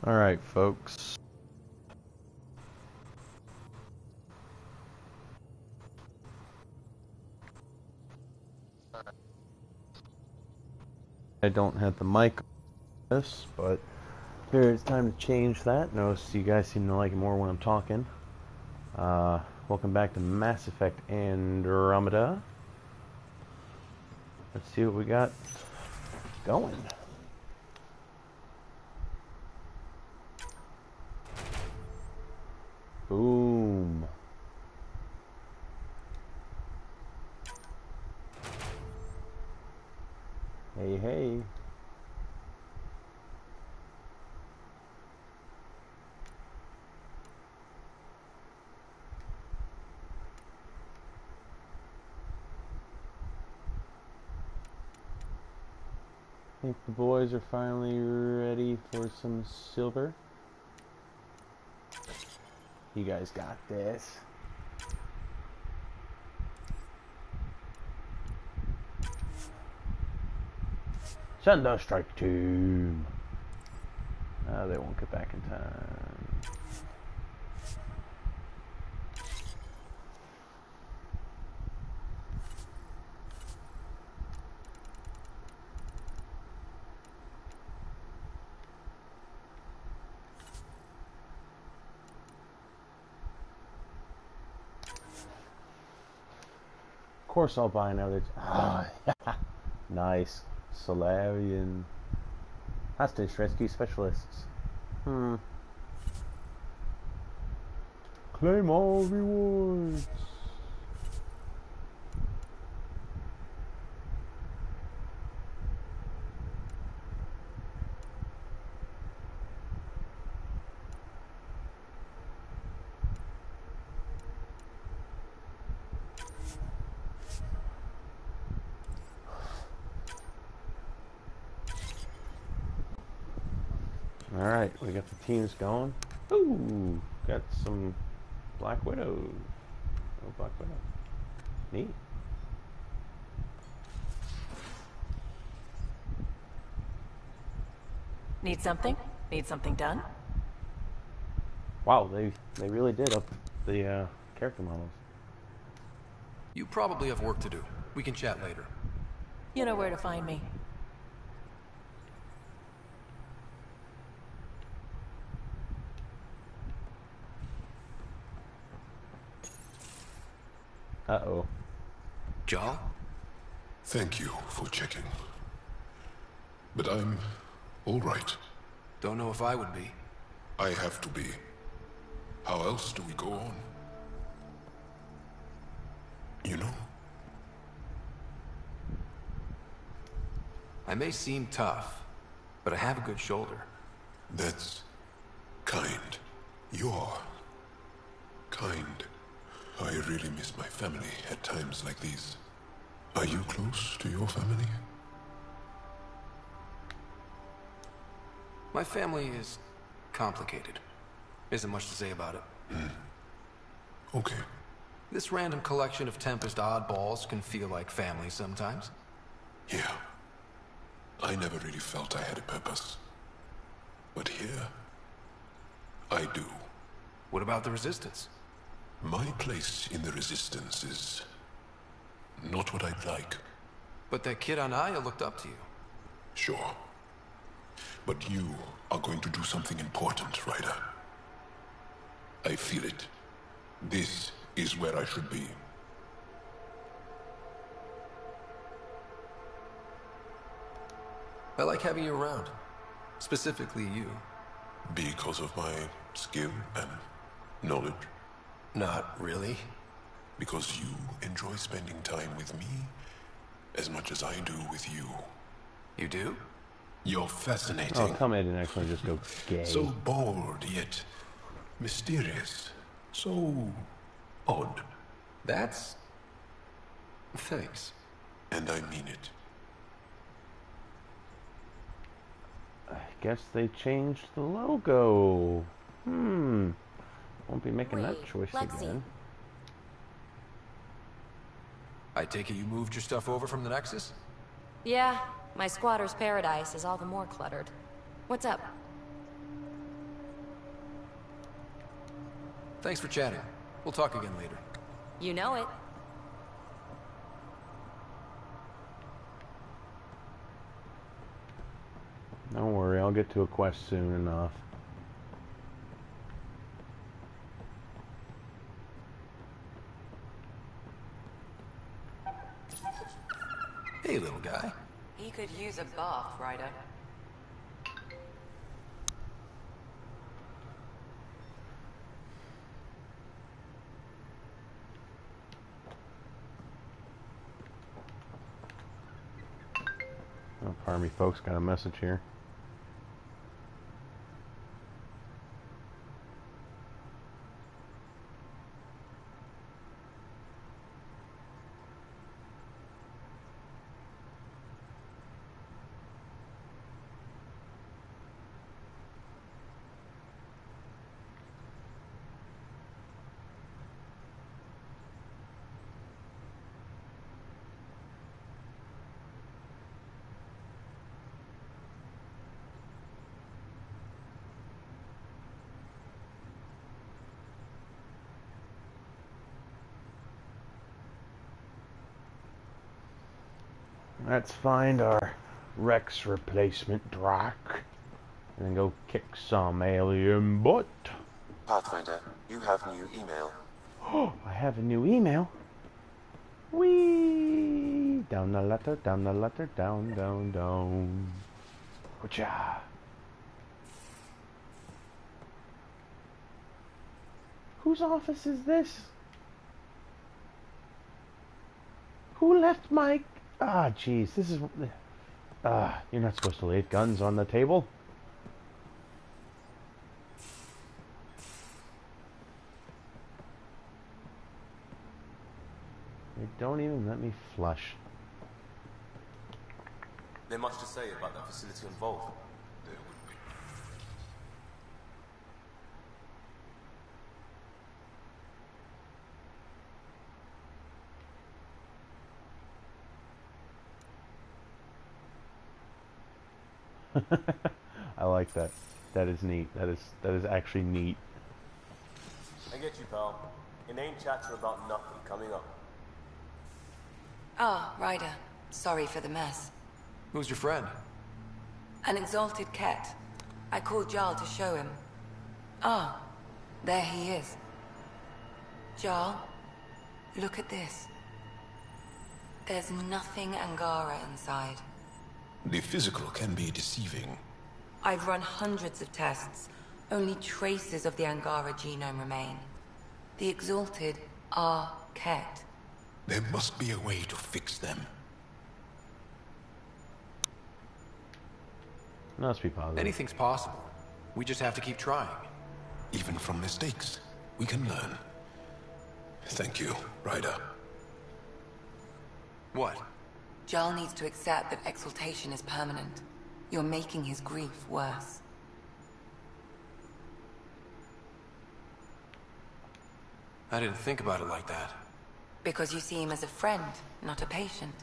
Alright, folks. I don't have the mic on this, but here it's time to change that. Notice you guys seem to like it more when I'm talking. Welcome back to Mass Effect Andromeda. Let's see what we got going. Boom. Hey, hey. I think the boys are finally ready for some silver. You guys got this. Sundown Strike Tomb. They won't get back in time. Of course I'll buy another. Nice. Solarian. Hostage rescue specialists. Claim all rewards. Alright, we got the teams going. Ooh, got some Black Widows. Oh, Black Widow. Neat. Need something? Need something done? Wow, they really did up the character models. You probably have work to do. We can chat later. You know where to find me. Uh-oh. Jal? Thank you for checking. But I'm all right. Don't know if I would be. I have to be. How else do we go on? You know? I may seem tough, but I have a good shoulder. That's kind. You're kind. I really miss my family at times like these. Are you close to your family? My family is complicated. Isn't much to say about it. Okay. This random collection of Tempest oddballs can feel like family sometimes. Yeah. I never really felt I had a purpose. But here, I do. What about the Resistance? My place in the Resistance is not what I'd like. But that kid on Aya looked up to you. Sure. But you are going to do something important, Ryder. I feel it. This is where I should be. I like having you around. Specifically you. Because of my skill and knowledge. Not really. Because you enjoy spending time with me as much as I do with you. You do? You're fascinating. Oh, tell me I didn't actually just go gay. So bold, yet mysterious. So odd. That's... Thanks. And I mean it. I guess they changed the logo. Won't be making that choice again. I take it you moved your stuff over from the Nexus? Yeah, my squatter's paradise is all the more cluttered. What's up? Thanks for chatting. We'll talk again later. You know it. Don't worry, I'll get to a quest soon enough. Hey, little guy. He could use a bath, Ryder. Oh, pardon me, folks. Got a message here. Let's find our Rex replacement Drac and then go kick some alien butt. Pathfinder, you have new email. Oh, I have a new email. Whee! Down the letter, down the letter, down, down, down. Whatcha? Whose office is this? Who left my... Ah, jeez, this is... you're not supposed to leave guns on the table. They don't even let me flush. There's much to say about that facility involved. There would be. I like that. That is neat. That is actually neat. I get you, pal. Inane chatter about nothing coming up. Ah, Ryder. Sorry for the mess. Who's your friend? An exalted cat. I called Jarl to show him. Ah, there he is. Jarl, look at this. There's nothing Angara inside. The physical can be deceiving. I've run hundreds of tests. Only traces of the Angara genome remain. The exalted are Ket. There must be a way to fix them. Let's be positive. Anything's possible. We just have to keep trying. Even from mistakes, we can learn. Thank you, Ryder. What? Jarl needs to accept that exaltation is permanent. You're making his grief worse. I didn't think about it like that. Because you see him as a friend, not a patient.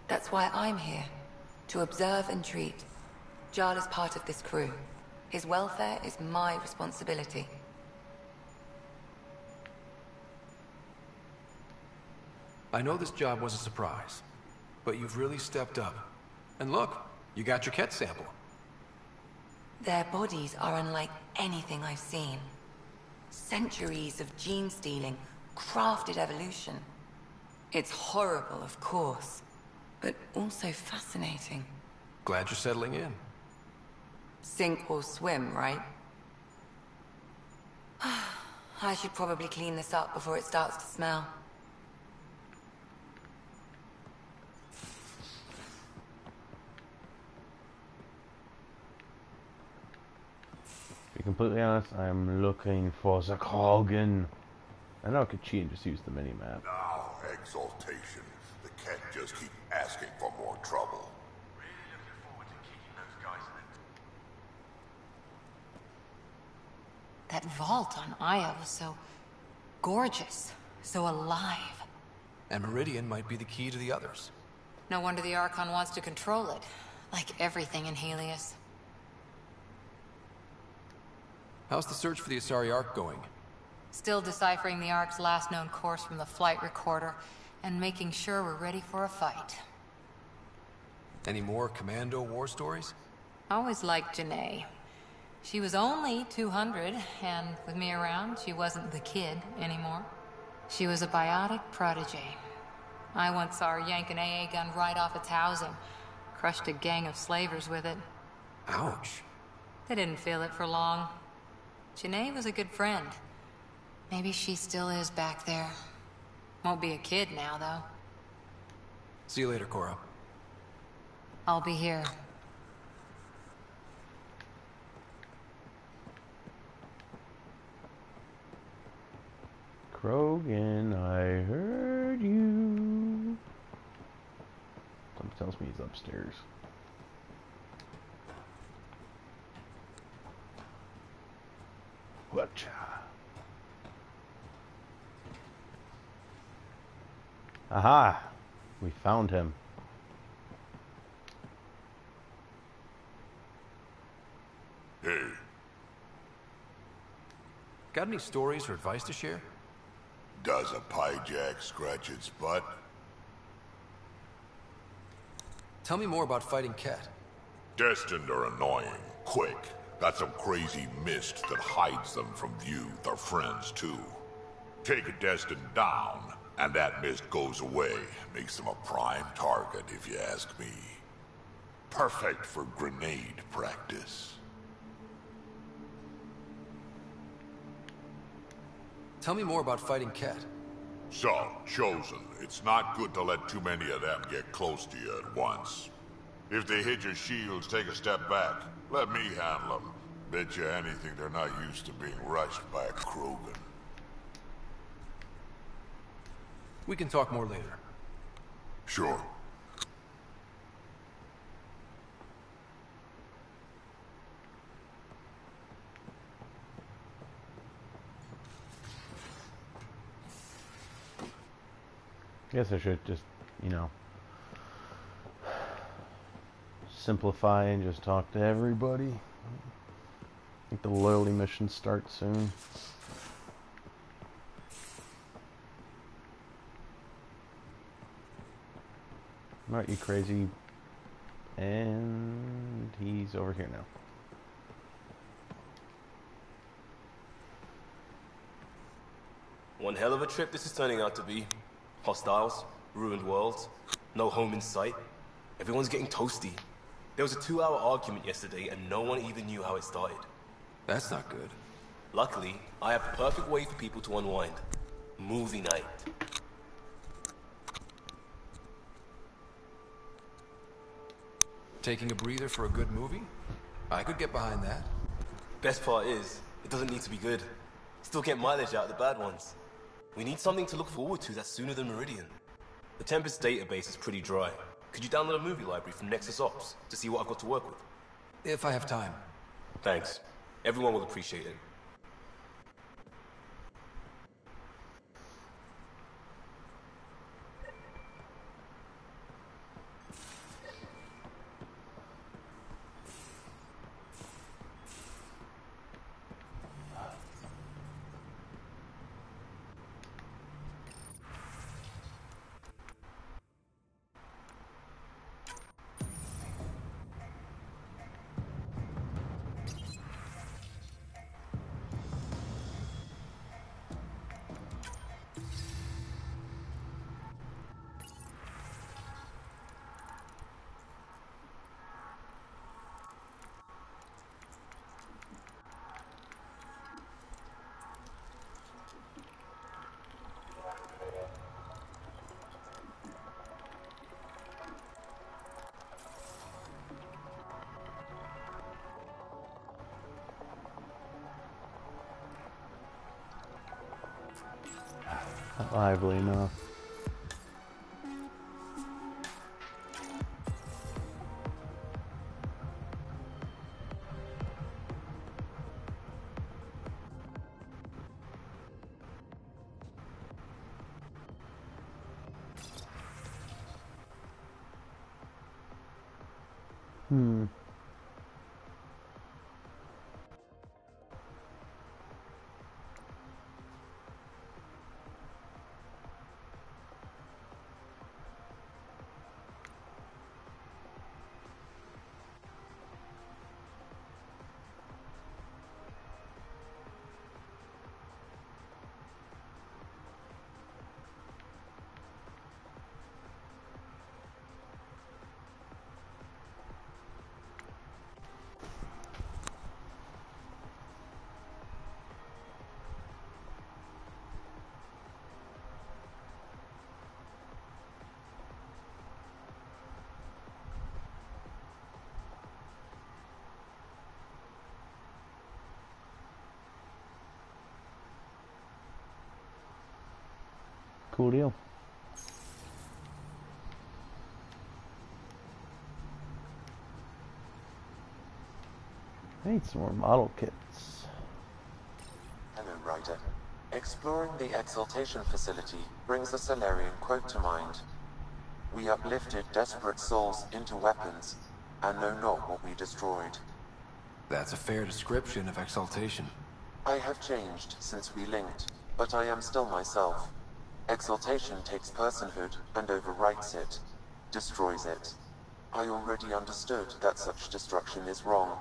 That's why I'm here. To observe and treat. Jarl is part of this crew. His welfare is my responsibility. I know this job was a surprise, but you've really stepped up. And look, you got your Ket sample. Their bodies are unlike anything I've seen. Centuries of gene stealing, crafted evolution. It's horrible, of course, but also fascinating. Glad you're settling in. Sink or swim, right? I should probably clean this up before it starts to smell. To be completely honest, I'm looking for the Krogan. I know I could cheat and just use the mini-map. Now, exaltation. The Ket just keep asking for more trouble. Really looking forward to kicking those guys in the... That vault on Aya was so gorgeous, so alive. And Meridian might be the key to the others. No wonder the Archon wants to control it, like everything in Helios. How's the search for the Asari Ark going? Still deciphering the Ark's last known course from the flight recorder, and making sure we're ready for a fight. Any more Commando war stories? Always liked Janae. She was only 200, and with me around, she wasn't the kid anymore. She was a biotic protege. I once saw her yank an AA gun right off its housing. Crushed a gang of slavers with it. Ouch. They didn't feel it for long. Janae was a good friend. Maybe she still is back there. Won't be a kid now, though. See you later, Cora. I'll be here. Krogan, I heard you. Something tells me he's upstairs. Whatcha? Aha! We found him. Hey, Got any stories or advice to share? does a pyjak scratch its butt? Tell me more about fighting Ket. Destined are annoying. Quick. Got some crazy mist that hides them from view. Their friends, too. Take a Destined down, and that mist goes away. Makes them a prime target, if you ask me. Perfect for grenade practice. Tell me more about fighting Ket. So, Chosen, it's not good to let too many of them get close to you at once. If they hit your shields, take a step back. Let me handle them. Bet you anything they're not used to being rushed by a Krogan. We can talk more later. Sure. Guess I should just, you know, simplify and just talk to everybody. I think the loyalty mission starts soon. Alright, you crazy. And he's over here now. One hell of a trip this is turning out to be. Hostiles, ruined worlds, no home in sight. Everyone's getting toasty. There was a 2-hour argument yesterday and no one even knew how it started. That's not good. Luckily, I have the perfect way for people to unwind. Movie night. Taking a breather for a good movie? I could get behind that. Best part is, it doesn't need to be good. Still get mileage out of the bad ones. We need something to look forward to that's sooner than Meridian. The Tempest database is pretty dry. Could you download a movie library from Nexus Ops to see what I've got to work with? If I have time. Thanks. Everyone will appreciate it. Not lively enough. Cool deal. I need some more model kits. Hello, Ryder. Exploring the Exaltation facility brings a Solarian quote to mind. We uplifted desperate souls into weapons, and know not what we destroyed. That's a fair description of Exaltation. I have changed since we linked, but I am still myself. Exaltation takes personhood and overwrites it, destroys it. I already understood that such destruction is wrong.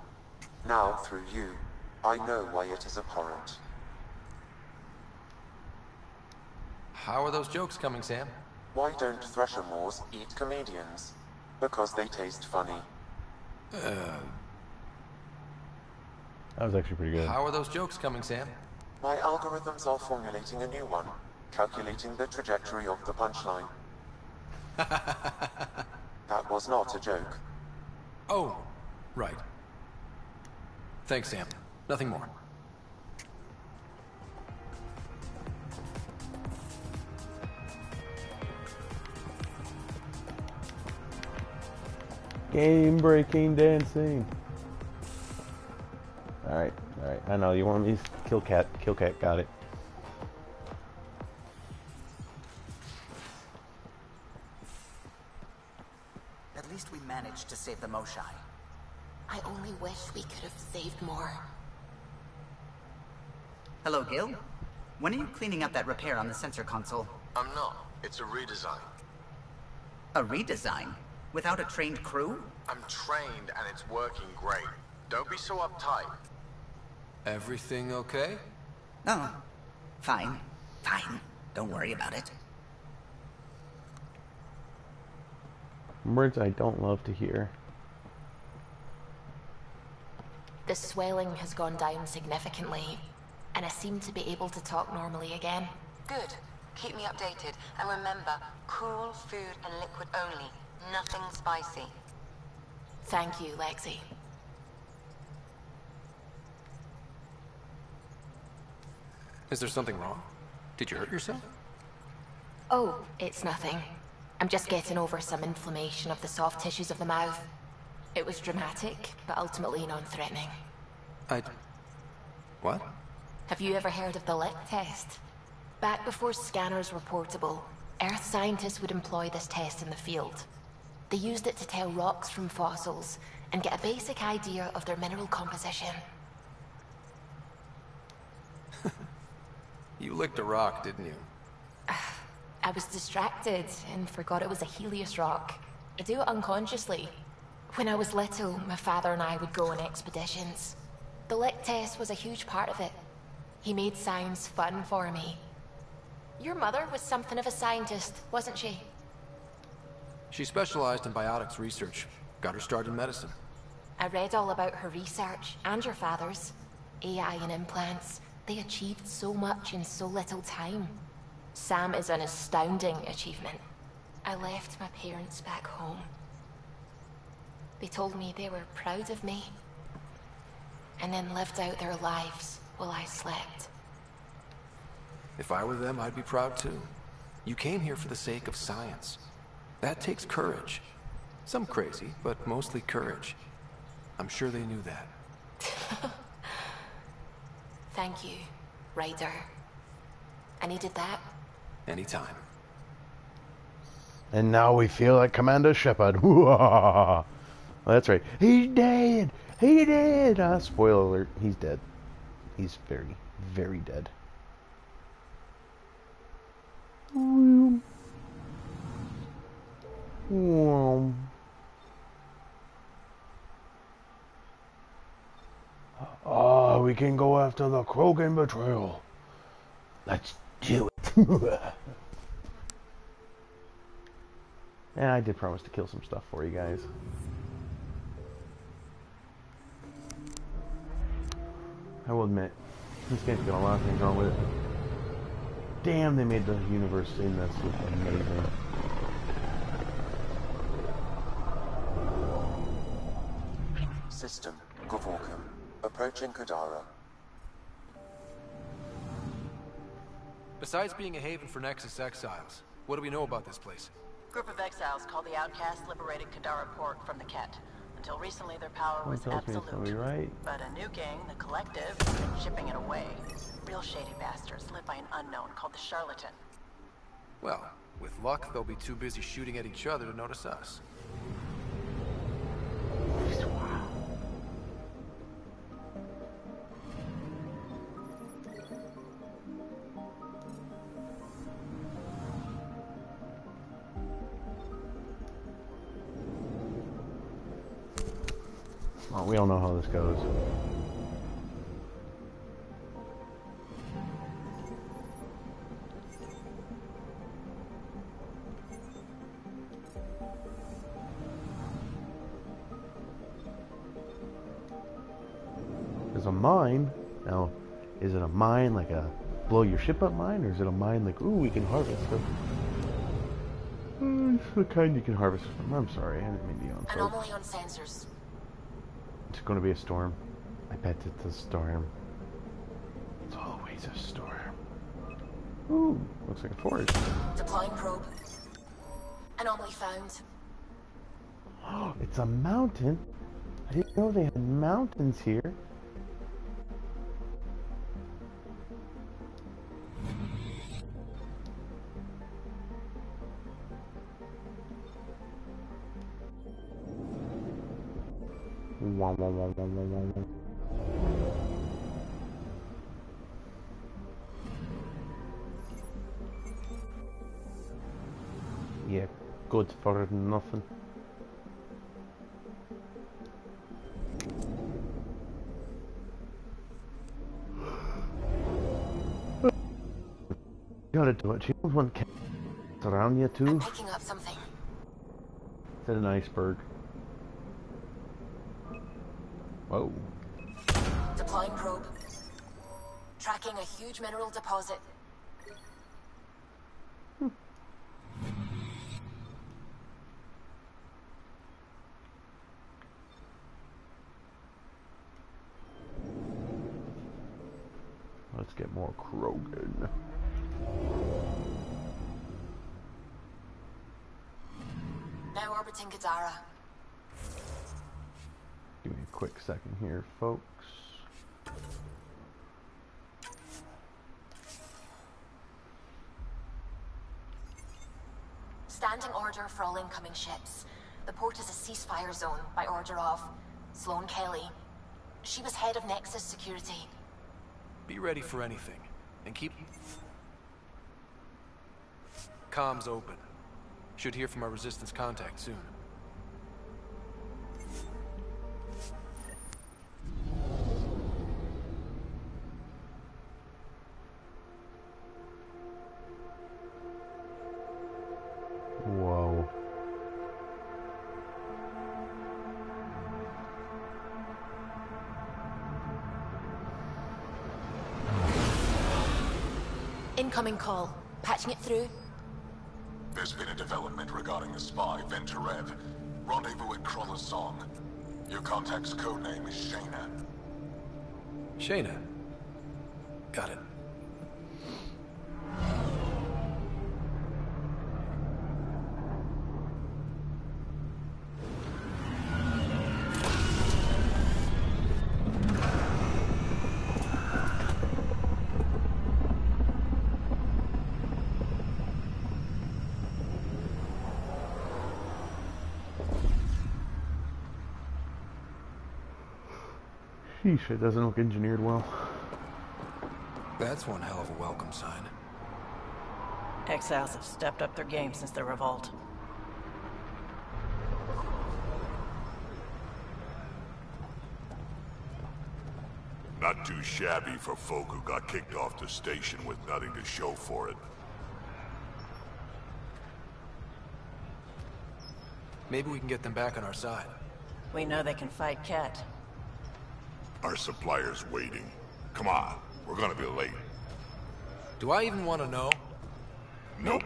Now, through you, I know why it is abhorrent. How are those jokes coming, Sam? Why don't Thresher Moors eat comedians? Because they taste funny. That was actually pretty good. How are those jokes coming, Sam? My algorithms are formulating a new one, calculating the trajectory of the punchline. That was not a joke. Oh, right. Thanks, Sam. Nothing more. Game breaking dancing. Alright, alright. I know you want me to kill cat. Kill cat, got it. At least we managed to save the Moshai. I only wish we could have saved more. Hello, Gil. When are you cleaning up that repair on the sensor console? I'm not. It's a redesign. A redesign? Without a trained crew? I'm trained and it's working great. Don't be so uptight. Everything okay? Oh, fine. Fine. Don't worry about it. Words I don't love to hear. The swelling has gone down significantly, and I seem to be able to talk normally again. Good. Keep me updated. And remember, cool food and liquid only. Nothing spicy. Thank you, Lexi. Is there something wrong? Did you hurt yourself? Oh, it's nothing. I'm just getting over some inflammation of the soft tissues of the mouth. It was dramatic, but ultimately non-threatening. What? Have you ever heard of the lick test? Back before scanners were portable, Earth scientists would employ this test in the field. They used it to tell rocks from fossils and get a basic idea of their mineral composition. You licked a rock, didn't you? I was distracted and forgot it was a Helios rock. I do it unconsciously. When I was little, my father and I would go on expeditions. The lick test was a huge part of it. He made science fun for me. Your mother was something of a scientist, wasn't she? She specialized in biotics research. Got her start in medicine. I read all about her research, and your father's. AI and implants. They achieved so much in so little time. Sam is an astounding achievement. I left my parents back home. They told me they were proud of me, and then lived out their lives while I slept. If I were them, I'd be proud too. You came here for the sake of science. That takes courage. Some crazy, but mostly courage. I'm sure they knew that. Thank you, Ryder. I needed that. Anytime. And now we feel like Commander Shepard. Well, that's right. He's dead! He did! Spoiler alert, he's dead. He's very, very dead. Oh, we can go after the Krogan betrayal. Let's do it. Yeah, I did promise to kill some stuff for you guys. I will admit, this game's got a lot of things wrong with it. Damn, they made the universe in this look amazing. System, Govorkum. Approaching Kadara. Besides being a haven for Nexus exiles, what do we know about this place? Group of exiles called the Outcasts liberated Kadara Port from the Ket. Until recently, their power was Someone tells me it's gonna be absolute. right. But a new gang, the Collective, has been shipping it away. Real shady bastards led by an unknown called the Charlatan. Well, with luck, they'll be too busy shooting at each other to notice us. Well, we all know how this goes. There's a mine. Now, is it a mine like a blow your ship up mine, or is it a mine like, ooh, we can harvest stuff? It's the kind you can harvest from. I'm sorry, I didn't mean to yawn, folks. Anomaly on sensors. It's going to be a storm. I bet it's a storm. It's always a storm. Ooh, looks like a forest. Deploying probe. Anomaly found. Oh, it's a mountain. I didn't know they had mountains here. Wah, wah, wah, wah, wah, wah, wah. Yeah, good for nothing. You gotta do it. You don't want cats around you too. I'm picking up something. Is that an iceberg? Whoa. Deploying probe. Tracking a huge mineral deposit. Let's get more Krogan. Now orbiting Kadara. Give me a quick second here, folks. Standing order for all incoming ships. The port is a ceasefire zone by order of Sloane Kelly. She was head of Nexus Security. Be ready for anything, and keep comms open. Should hear from our Resistance contact soon. Whoa. Incoming call. Patching it through. There's been a development regarding the spy, Venturev. Rendezvous at Crawler's Song. Your contact's codename is Shayna. Shayna. Got it. Sheesh, it doesn't look engineered well. That's one hell of a welcome sign. Exiles have stepped up their game since the revolt. Not too shabby for folk who got kicked off the station with nothing to show for it. Maybe we can get them back on our side. We know they can fight Ket. Our supplier's waiting. Come on, we're gonna be late. Do I even want to know? Nope.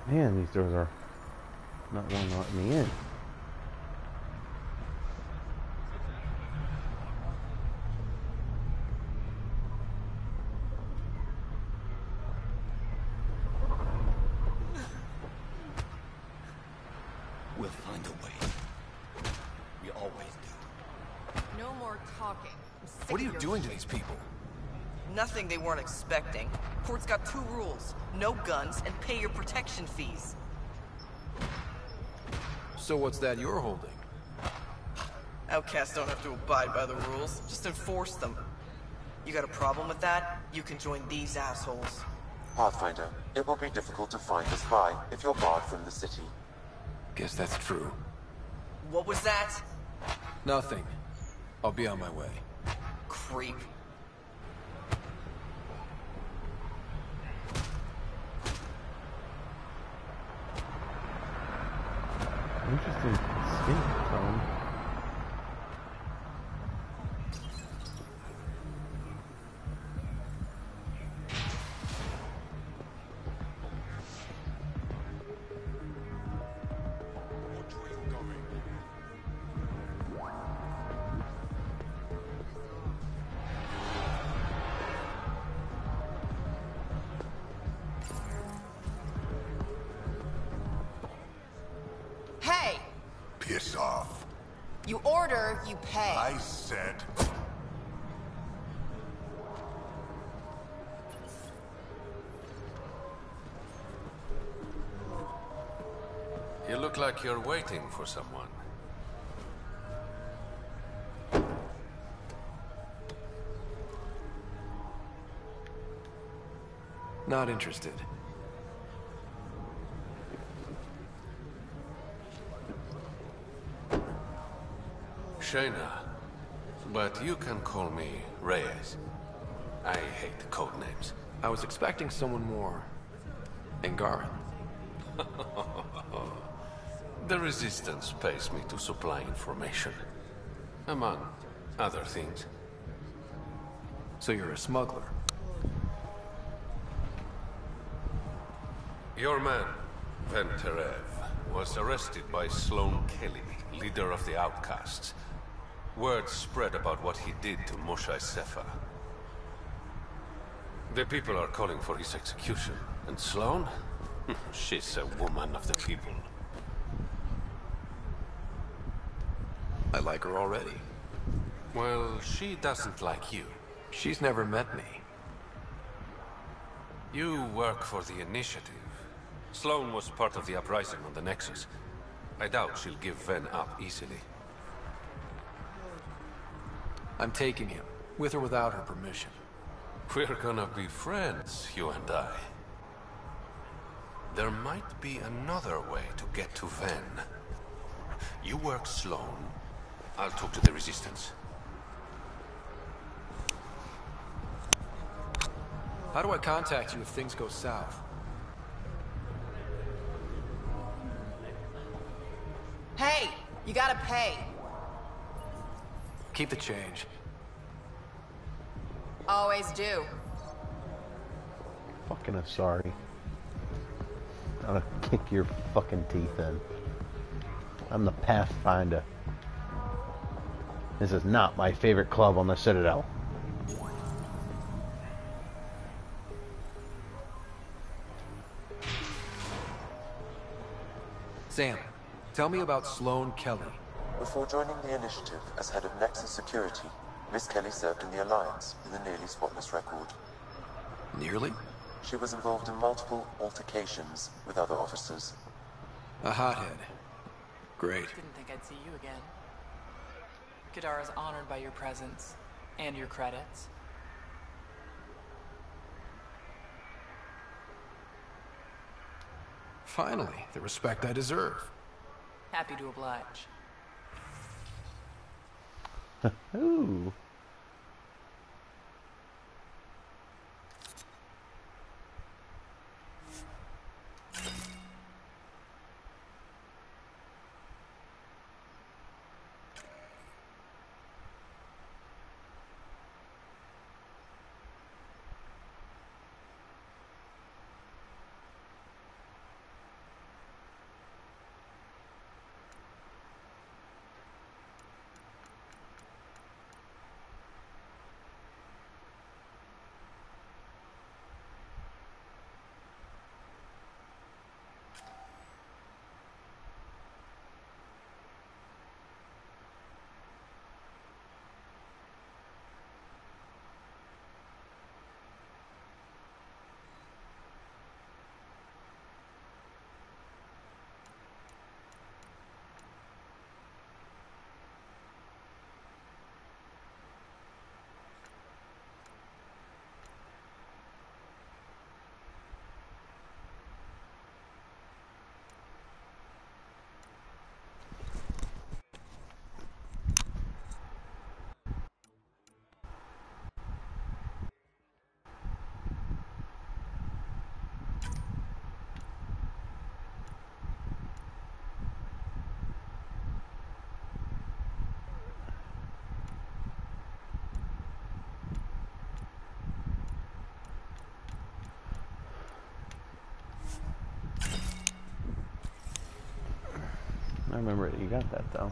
Man, these doors are not wanting to let me in. We'll find a way. We always do. No more talking. What are you doing to these people? Nothing they weren't expecting. Court's got 2 rules. No guns and pay your protection fees. So what's that you're holding? Outcasts don't have to abide by the rules. Just enforce them. You got a problem with that? You can join these assholes. Pathfinder, it will be difficult to find a spy if you're barred from the city. Guess that's true. What was that? Nothing. I'll be on my way. Creep. Interesting skin tone. Hey! Piss off. You order, you pay. I said... You look like you're waiting for someone. Not interested. Shayna, but you can call me Reyes. I hate the code names. I was expecting someone more... Angaran. The Resistance pays me to supply information. Among other things. So you're a smuggler? Your man, Venterev, was arrested by Sloane Kelly, leader of the Outcasts. Word spread about what he did to Moshae Sefa. The people are calling for his execution. And Sloane? She's a woman of the people. I like her already. Well, she doesn't like you. She's never met me. You work for the Initiative. Sloane was part of the uprising on the Nexus. I doubt she'll give Ven up easily. I'm taking him, with or without her permission. We're gonna be friends, you and I. There might be another way to get to Ven. You work Sloane. I'll talk to the Resistance. How do I contact you if things go south? Hey! You gotta pay. Keep the change. Always do. Fucking sorry. I'm gonna kick your fucking teeth in. I'm the Pathfinder. This is not my favorite club on the Citadel. Sam, tell me about Sloane Kelly. Before joining the Initiative as head of Nexus Security, Miss Kelly served in the Alliance with a nearly spotless record. Nearly? She was involved in multiple altercations with other officers. A hothead. Great. Didn't think I'd see you again. Kadara's honored by your presence and your credits. Finally, the respect I deserve. Happy to oblige. Ooh. I remember you got that though.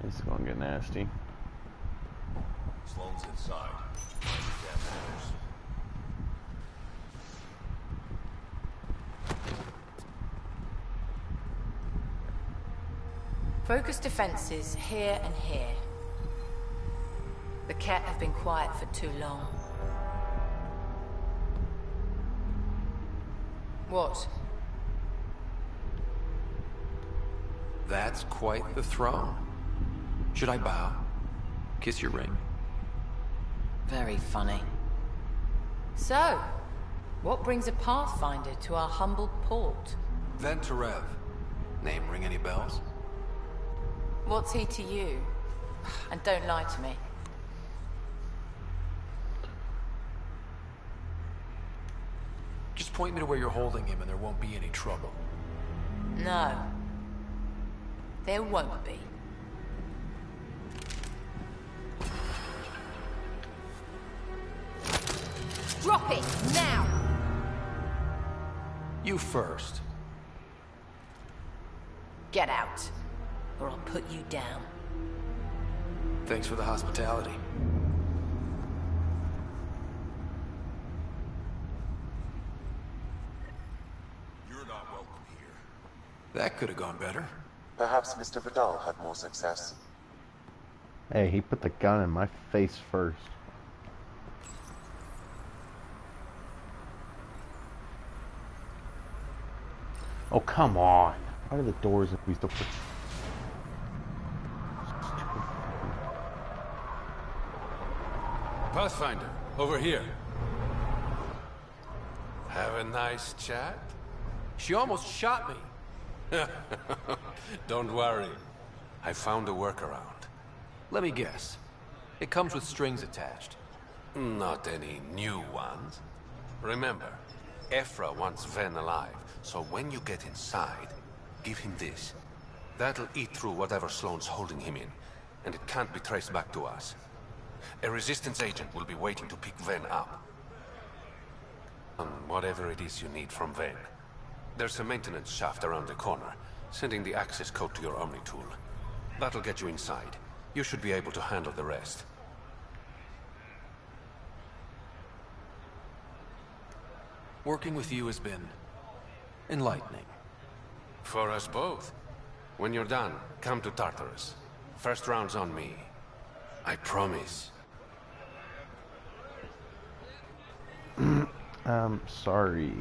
It's gonna get nasty. Sloane's inside. Focus defenses here and here. The Ket have been quiet for too long. What? That's quite the throne. Should I bow? Kiss your ring? Very funny. So, what brings a pathfinder to our humble port? Venterev. Name ring any bells? What's he to you? And don't lie to me. Just point me to where you're holding him and there won't be any trouble. No. There won't be. Drop it, now! You first. Get out, or I'll put you down. Thanks for the hospitality. You're not welcome here. That could have gone better. Perhaps Mr. Vidal had more success. Hey, he put the gun in my face first. Oh, come on. Why are the doors always the first? Pathfinder, over here. Have a nice chat? She almost shot me. Don't worry. I found a workaround. Let me guess. It comes with strings attached. Not any new ones. Remember, Ephra wants Ven alive, so when you get inside, give him this. That'll eat through whatever Sloane's holding him in, and it can't be traced back to us. A Resistance agent will be waiting to pick Ven up. And whatever it is you need from Ven. There's a maintenance shaft around the corner, sending the access code to your Omni tool. That'll get you inside. You should be able to handle the rest. Working with you has been enlightening. For us both. When you're done, come to Tartarus. First round's on me. I promise. Sorry.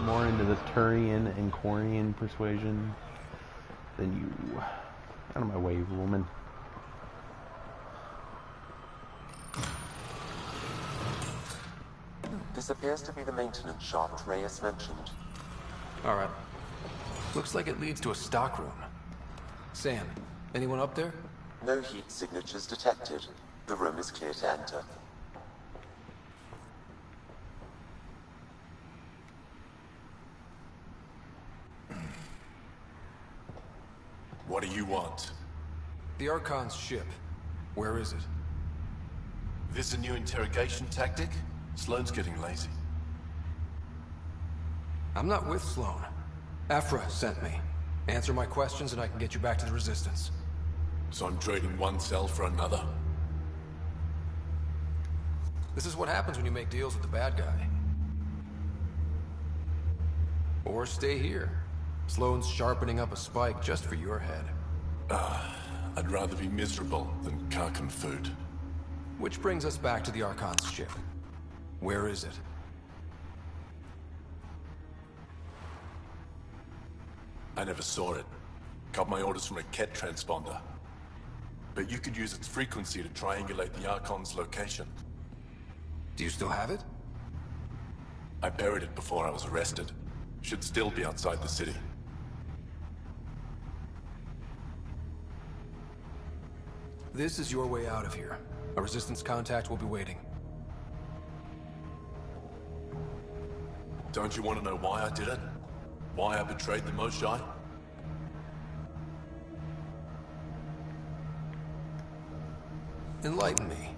More into the Turian and Quarian persuasion than you. Out of my way, woman. This appears to be the maintenance shaft Reyes mentioned. Alright. Looks like it leads to a stockroom. Sam, anyone up there? No heat signatures detected. The room is clear to enter. What do you want? The Archon's ship. Where is it? This a new interrogation tactic? Sloane's getting lazy. I'm not with Sloane. Ephra sent me. Answer my questions and I can get you back to the Resistance. So I'm trading one cell for another? This is what happens when you make deals with the bad guy. Or stay here. Sloane's sharpening up a spike just for your head. I'd rather be miserable than Karkan food. Which brings us back to the Archon's ship. Where is it? I never saw it. Got my orders from a Ket transponder. But you could use its frequency to triangulate the Archon's location. Do you still have it? I buried it before I was arrested. Should still be outside the city. This is your way out of here. A Resistance contact will be waiting. Don't you want to know why I did it? Why I betrayed the Moshae? Enlighten me.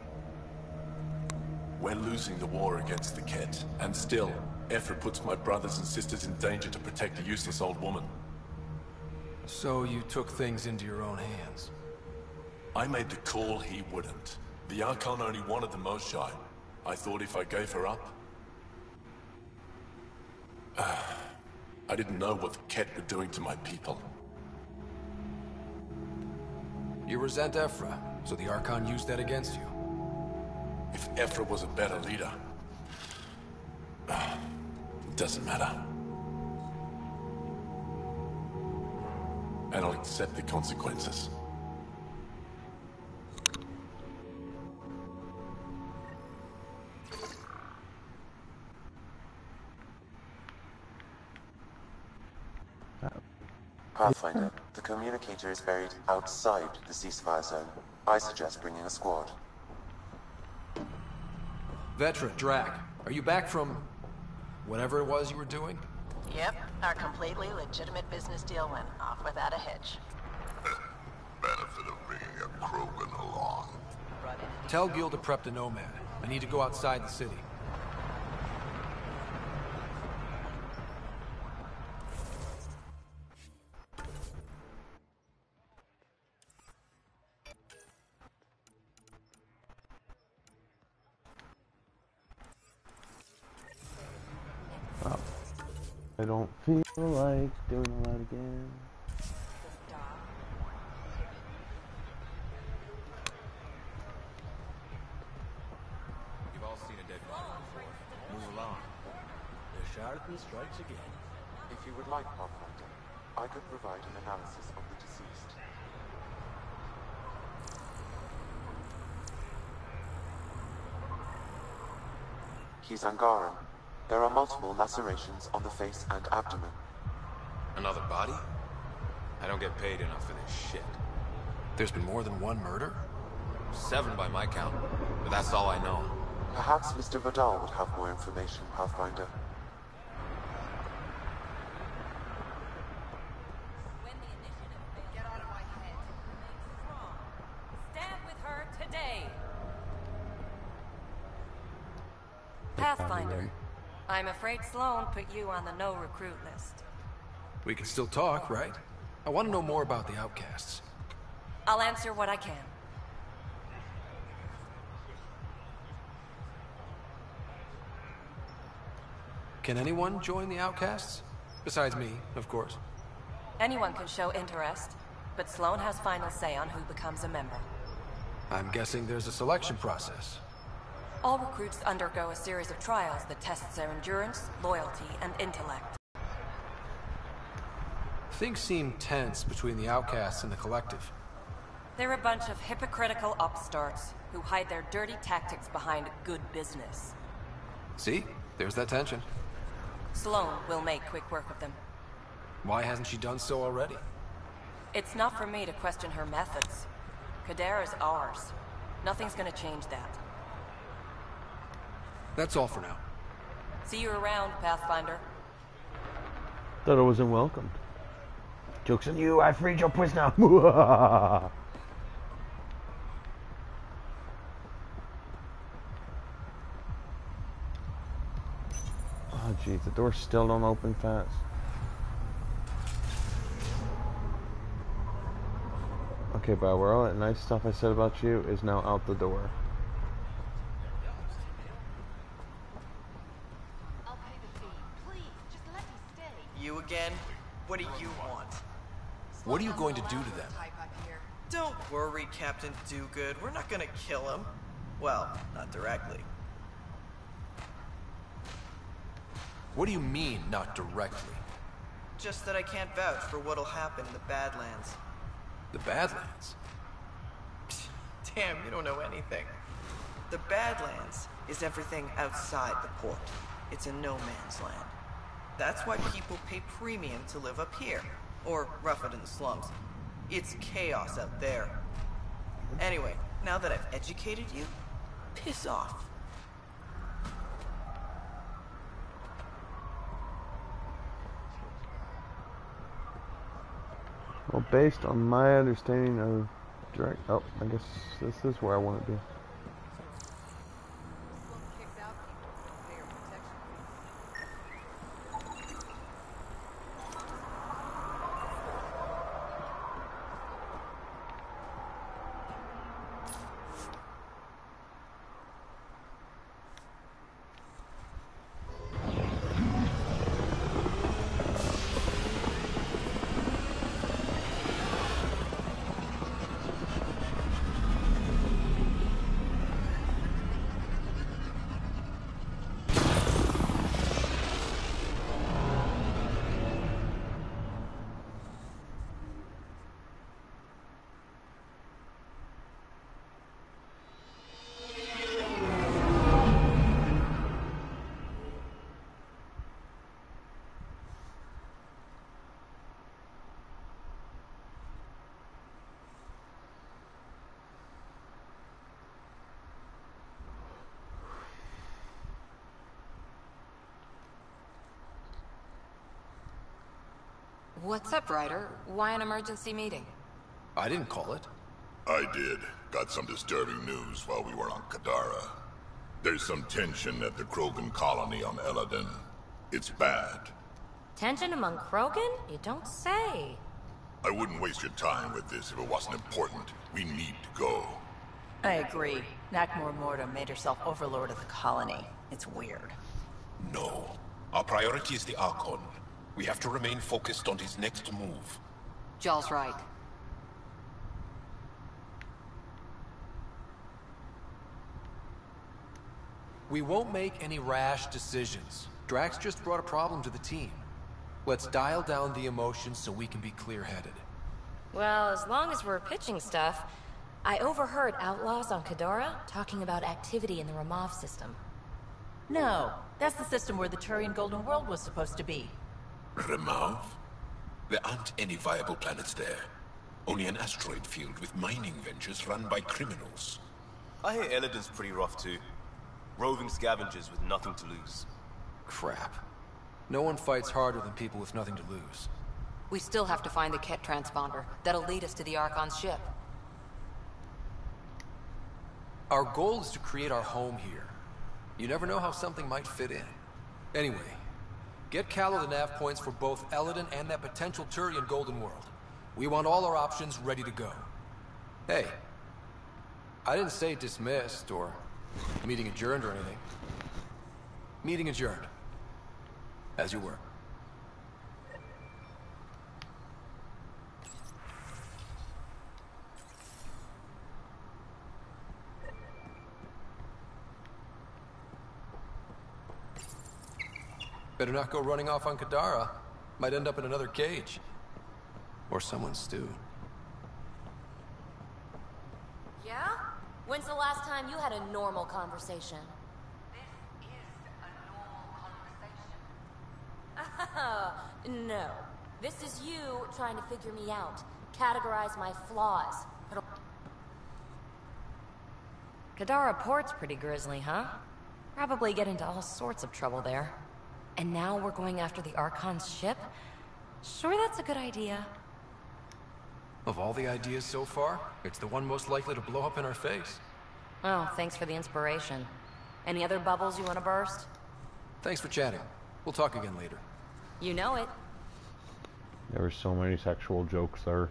We're losing the war against the Ket, and still, Ephra puts my brothers and sisters in danger to protect a useless old woman. So you took things into your own hands? I made the call he wouldn't. The Archon only wanted the Moshae. I thought if I gave her up... I didn't know what the Ket were doing to my people. You resent Ephra, so the Archon used that against you? If Ephra was a better leader... it doesn't matter. And I'll accept the consequences. Pathfinder, the communicator is buried outside the ceasefire zone. I suggest bringing a squad. Vetra, Drac, are you back from... whatever it was you were doing? Yep, our completely legitimate business deal went off without a hitch. Benefit of bringing a Krogan along. Tell Gil to prep the Nomad. I need to go outside the city. I don't feel like doing all that again. You've all seen a dead body before. Move along. The charlatan strikes again. If you would like, Pathfinder, I could provide an analysis of the deceased. He's Angaran. There are multiple lacerations on the face and abdomen. Another body? I don't get paid enough for this shit. There's been more than one murder? 7 by my count, but that's all I know. Perhaps Mr. Vidal would have more information, Pathfinder. Get out of my head. Remain strong. Stand with her today. Pathfinder. I'm afraid Sloan put you on the no-recruit list. We can still talk, right? I want to know more about the outcasts. I'll answer what I can. Can anyone join the outcasts? Besides me, of course. Anyone can show interest, but Sloan has final say on who becomes a member. I'm guessing there's a selection process. All recruits undergo a series of trials that tests their endurance, loyalty, and intellect. Things seem tense between the outcasts and the collective. They're a bunch of hypocritical upstarts who hide their dirty tactics behind good business. See? There's that tension. Sloan will make quick work of them. Why hasn't she done so already? It's not for me to question her methods. Kadera's ours. Nothing's gonna change that. That's all for now. See you around, Pathfinder. Thought I wasn't welcomed. Joke's on you, I freed your prisoner. Oh jeez, the doors still don't open fast. Okay, but where all that nice stuff I said about you is now out the door. I'll pay the fee. Please, just let me stay. You again? What do you want? What are you going to do to them? Don't worry, Captain Do-Good. We're not gonna kill him. Well, not directly. What do you mean, not directly? Just that I can't vouch for what'll happen in the Badlands. The Badlands? Damn, you don't know anything. The Badlands is everything outside the port. It's a no-man's land. That's why people pay premium to live up here, or rough it in the slums. It's chaos out there. Anyway, now that I've educated you, piss off. Well, based on my understanding of direct... Oh, I guess this is where I want to be. What's up, Ryder? Why an emergency meeting? I didn't call it. I did. Got some disturbing news while we were on Kadara. There's some tension at the Krogan colony on Eladon. It's bad. Tension among Krogan? You don't say. I wouldn't waste your time with this if it wasn't important. We need to go. I agree. Nakmor Morta made herself overlord of the colony. It's weird. No. Our priority is the Archon. We have to remain focused on his next move. Jarl's right. We won't make any rash decisions. Drax just brought a problem to the team. Let's dial down the emotions so we can be clear-headed. Well, as long as we're pitching stuff, I overheard outlaws on Kadara talking about activity in the Ramov system. No, that's the system where the Turian Golden World was supposed to be. Ramov? There aren't any viable planets there. Only an asteroid field with mining ventures run by criminals. I hear Eladon's pretty rough too. Roving scavengers with nothing to lose. Crap. No one fights harder than people with nothing to lose. We still have to find the Ket transponder. That'll lead us to the Archon's ship. Our goal is to create our home here. You never know how something might fit in. Anyway, get Callow the nav points for both Eladon and that potential Turian Golden World. We want all our options ready to go. Hey, I didn't say dismissed or meeting adjourned or anything. Meeting adjourned. As you were. Better not go running off on Kadara. Might end up in another cage. Or someone's stew. Yeah? When's the last time you had a normal conversation? No. This is you trying to figure me out. Categorize my flaws. Kadara Port's pretty grisly, huh? Probably get into all sorts of trouble there. And now we're going after the Archon's ship? Sure that's a good idea. Of all the ideas so far, it's the one most likely to blow up in our face. Oh, thanks for the inspiration. Any other bubbles you want to burst? Thanks for chatting. We'll talk again later. You know it. There were so many sexual jokes there.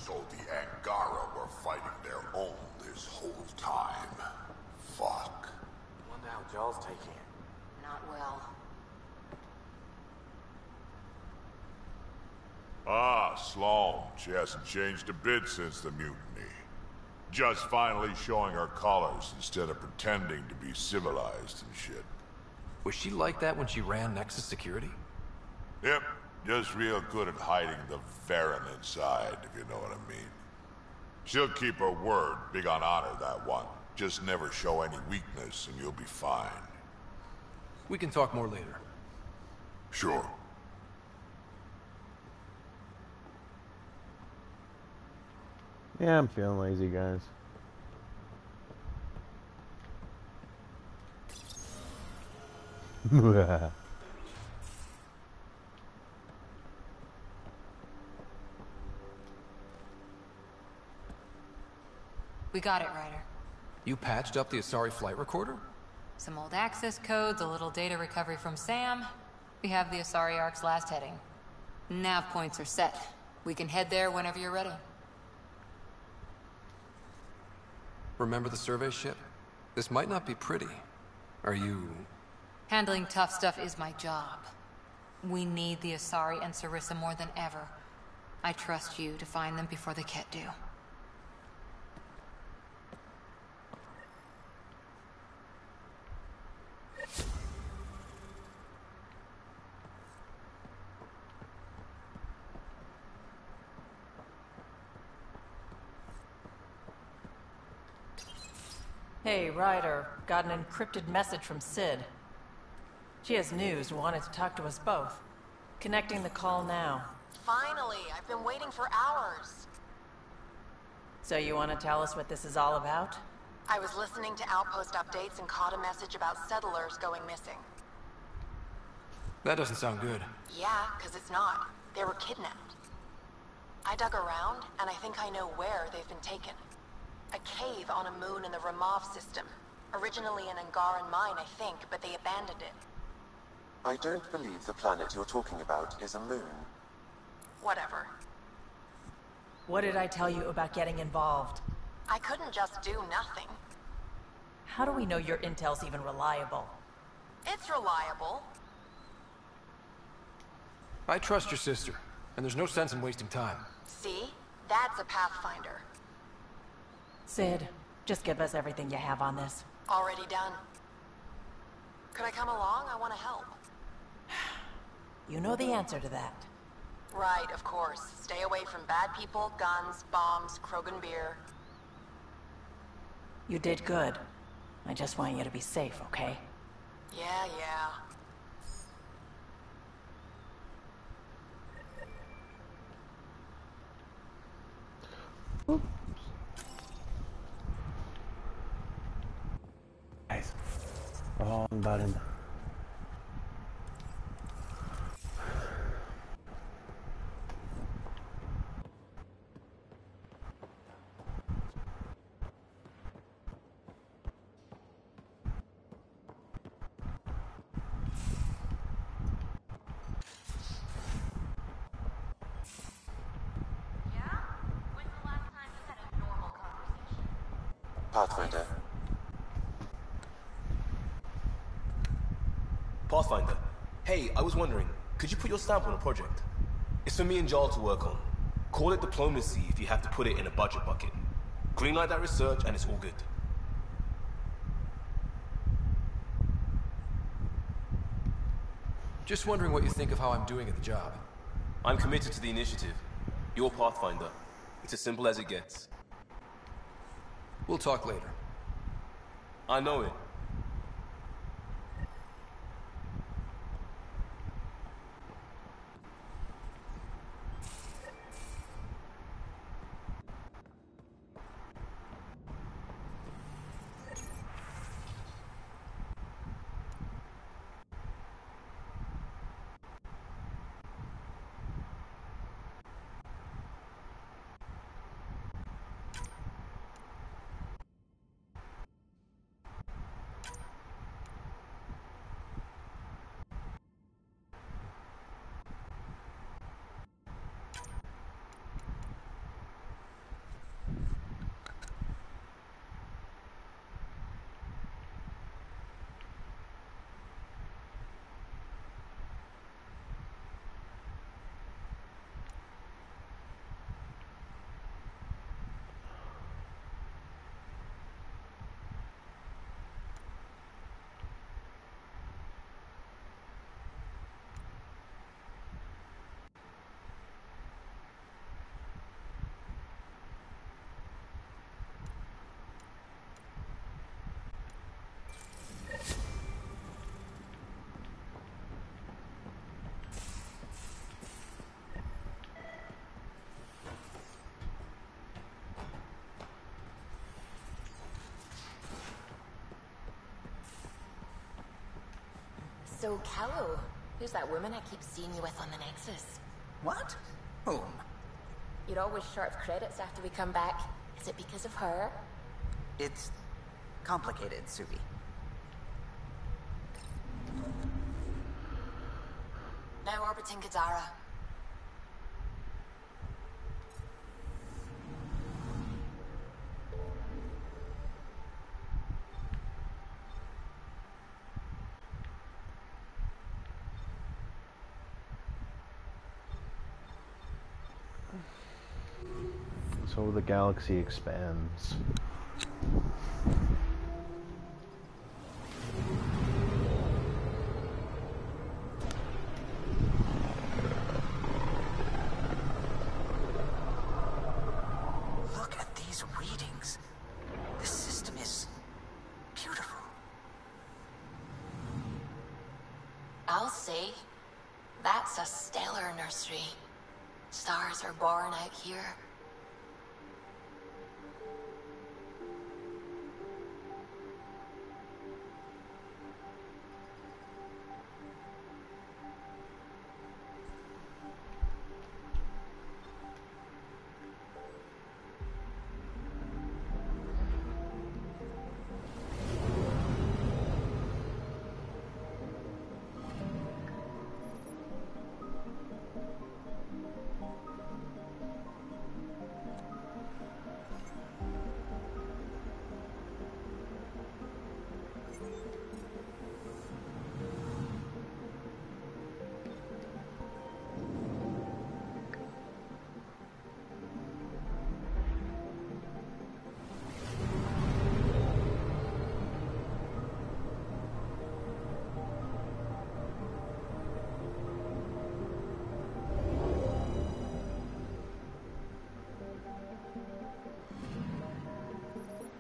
So the Angara were fighting their own this whole time. Fuck. Wonder how Jarl's taking it. Not well. Ah, Sloane. She hasn't changed a bit since the mutiny. Just finally showing her colors instead of pretending to be civilized and shit. Was she like that when she ran Nexus Security? Yep, just real good at hiding the Varen inside, if you know what I mean. She'll keep her word, big on honor, that one. Just never show any weakness and you'll be fine. We can talk more later. Sure. Yeah, I'm feeling lazy, guys. We got it, Ryder. You patched up the Asari flight recorder? Some old access codes, a little data recovery from Sam. We have the Asari Ark's last heading. Nav points are set. We can head there whenever you're ready. Remember the survey ship? This might not be pretty. Are you... Handling tough stuff is my job. We need the Asari and Sarissa more than ever. I trust you to find them before the Ket do. Hey, Ryder. Got an encrypted message from Sid. She has news and wanted to talk to us both. Connecting the call now. Finally, I've been waiting for hours. So you want to tell us what this is all about? I was listening to outpost updates and caught a message about settlers going missing. That doesn't sound good. Yeah, because it's not. They were kidnapped. I dug around, and I think I know where they've been taken. A cave on a moon in the Ramov system. Originally an Angaran mine, I think, but they abandoned it. I don't believe the planet you're talking about is a moon. Whatever. What did I tell you about getting involved? I couldn't just do nothing. How do we know your intel's even reliable? It's reliable. I trust your sister, and there's no sense in wasting time. See? That's a pathfinder. Sid, just give us everything you have on this. Already done. Could I come along? I want to help. You know the answer to that. Right, of course. Stay away from bad people, guns, bombs, Krogan beer. You did good. I just want you to be safe, okay? Yeah, yeah. Guys, wrong button. Pathfinder. Pathfinder. Hey, I was wondering, could you put your stamp on a project? It's for me and Jarl to work on. Call it diplomacy if you have to put it in a budget bucket. Greenlight that research and it's all good. Just wondering what you think of how I'm doing at the job. I'm committed to the initiative. You're Pathfinder. It's as simple as it gets. We'll talk later. I know it. So, Callow, who's that woman I keep seeing you with on the Nexus? What? Whom? You're always short of credits after we come back. Is it because of her? It's complicated, Subi. Now orbiting Kadara. So the galaxy expands. Look at these readings. This system is beautiful. I'll say, that's a stellar nursery. Stars are born out here.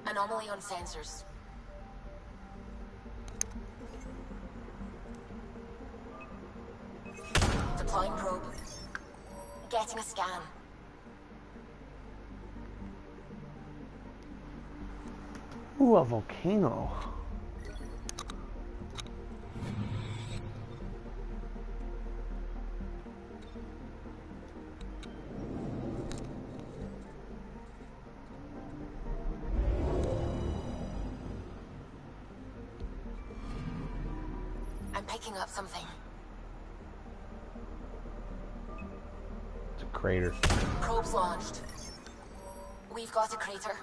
Anomaly on sensors. Deploying probe. Getting a scan. Ooh, a volcano. I'm picking up something. It's a crater. Probe's launched. We've got a crater.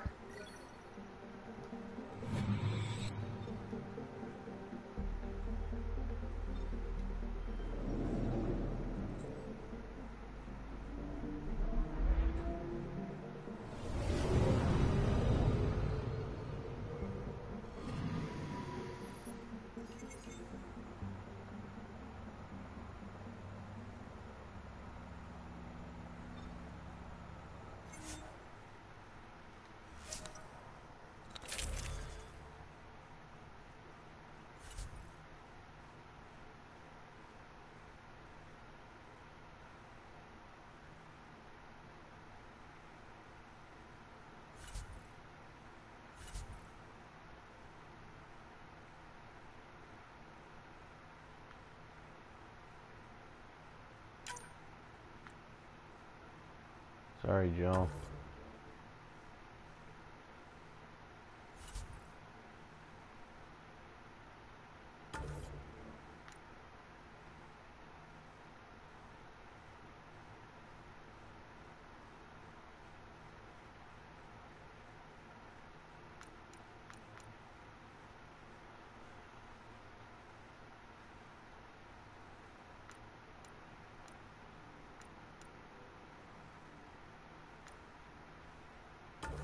Sorry, Joe.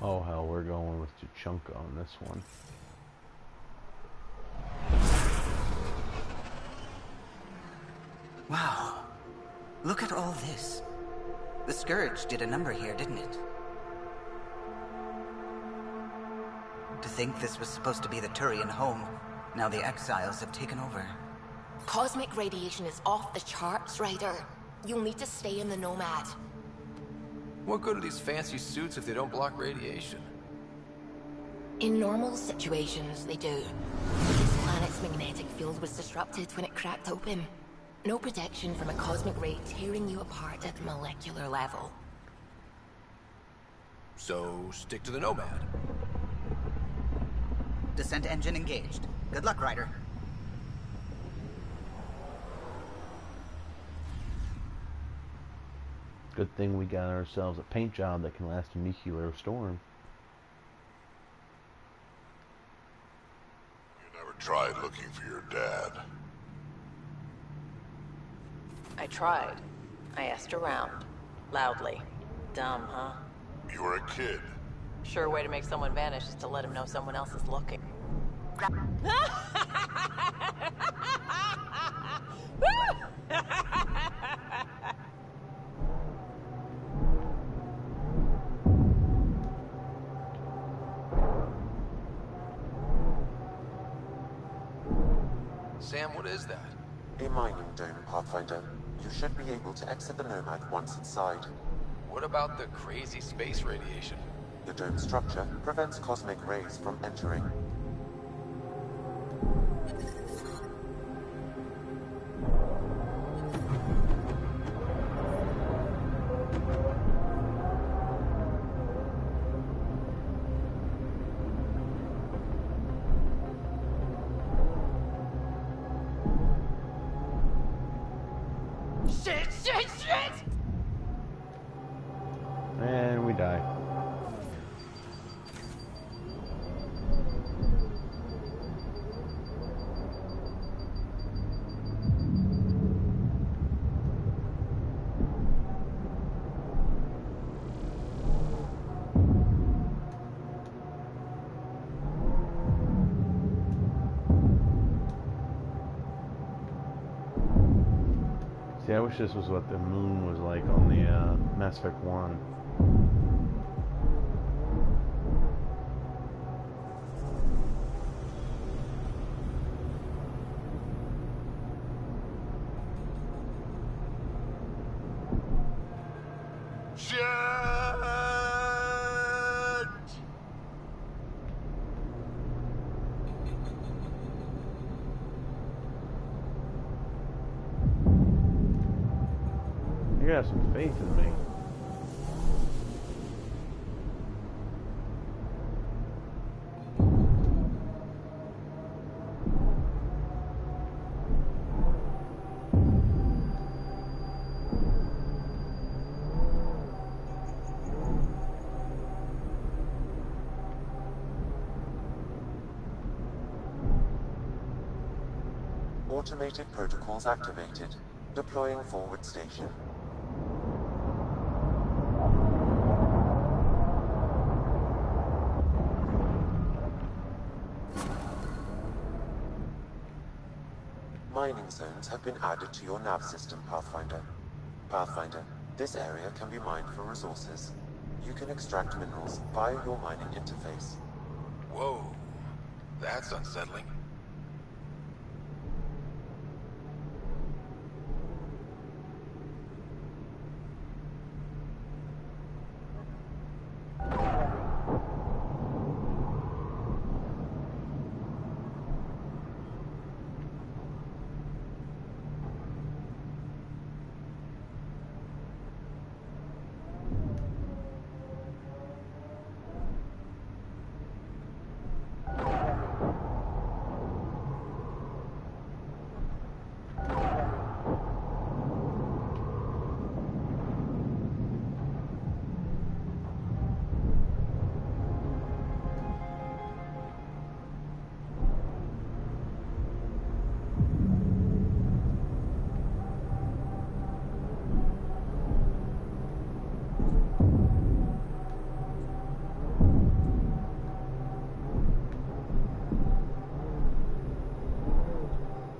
Oh hell, we're going with Tuchunka on this one. Wow. Look at all this. The Scourge did a number here, didn't it? To think this was supposed to be the Turian home. Now the exiles have taken over. Cosmic radiation is off the charts, Ryder. You'll need to stay in the Nomad. What good are these fancy suits if they don't block radiation? In normal situations, they do. This planet's Earth's magnetic field was disrupted when it cracked open. No protection from a cosmic ray tearing you apart at the molecular level. So, stick to the Nomad. Descent engine engaged. Good luck, Ryder. Good thing we got ourselves a paint job that can last a nuclear storm. You never tried looking for your dad. I tried. I asked around. Loudly. Dumb, huh? You were a kid. Sure way to make someone vanish is to let him know someone else is looking. Sam, what is that? A mining dome, Pathfinder. You should be able to exit the Nomad once inside. What about the crazy space radiation? The dome structure prevents cosmic rays from entering. Shit! And we die. See, I wish this was what the moon was like on the Mass Effect 1. You gotta have some faith in me. Automated protocols activated. Deploying forward station. Mining zones have been added to your nav system, Pathfinder. Pathfinder, this area can be mined for resources. You can extract minerals via your mining interface. Whoa, that's unsettling.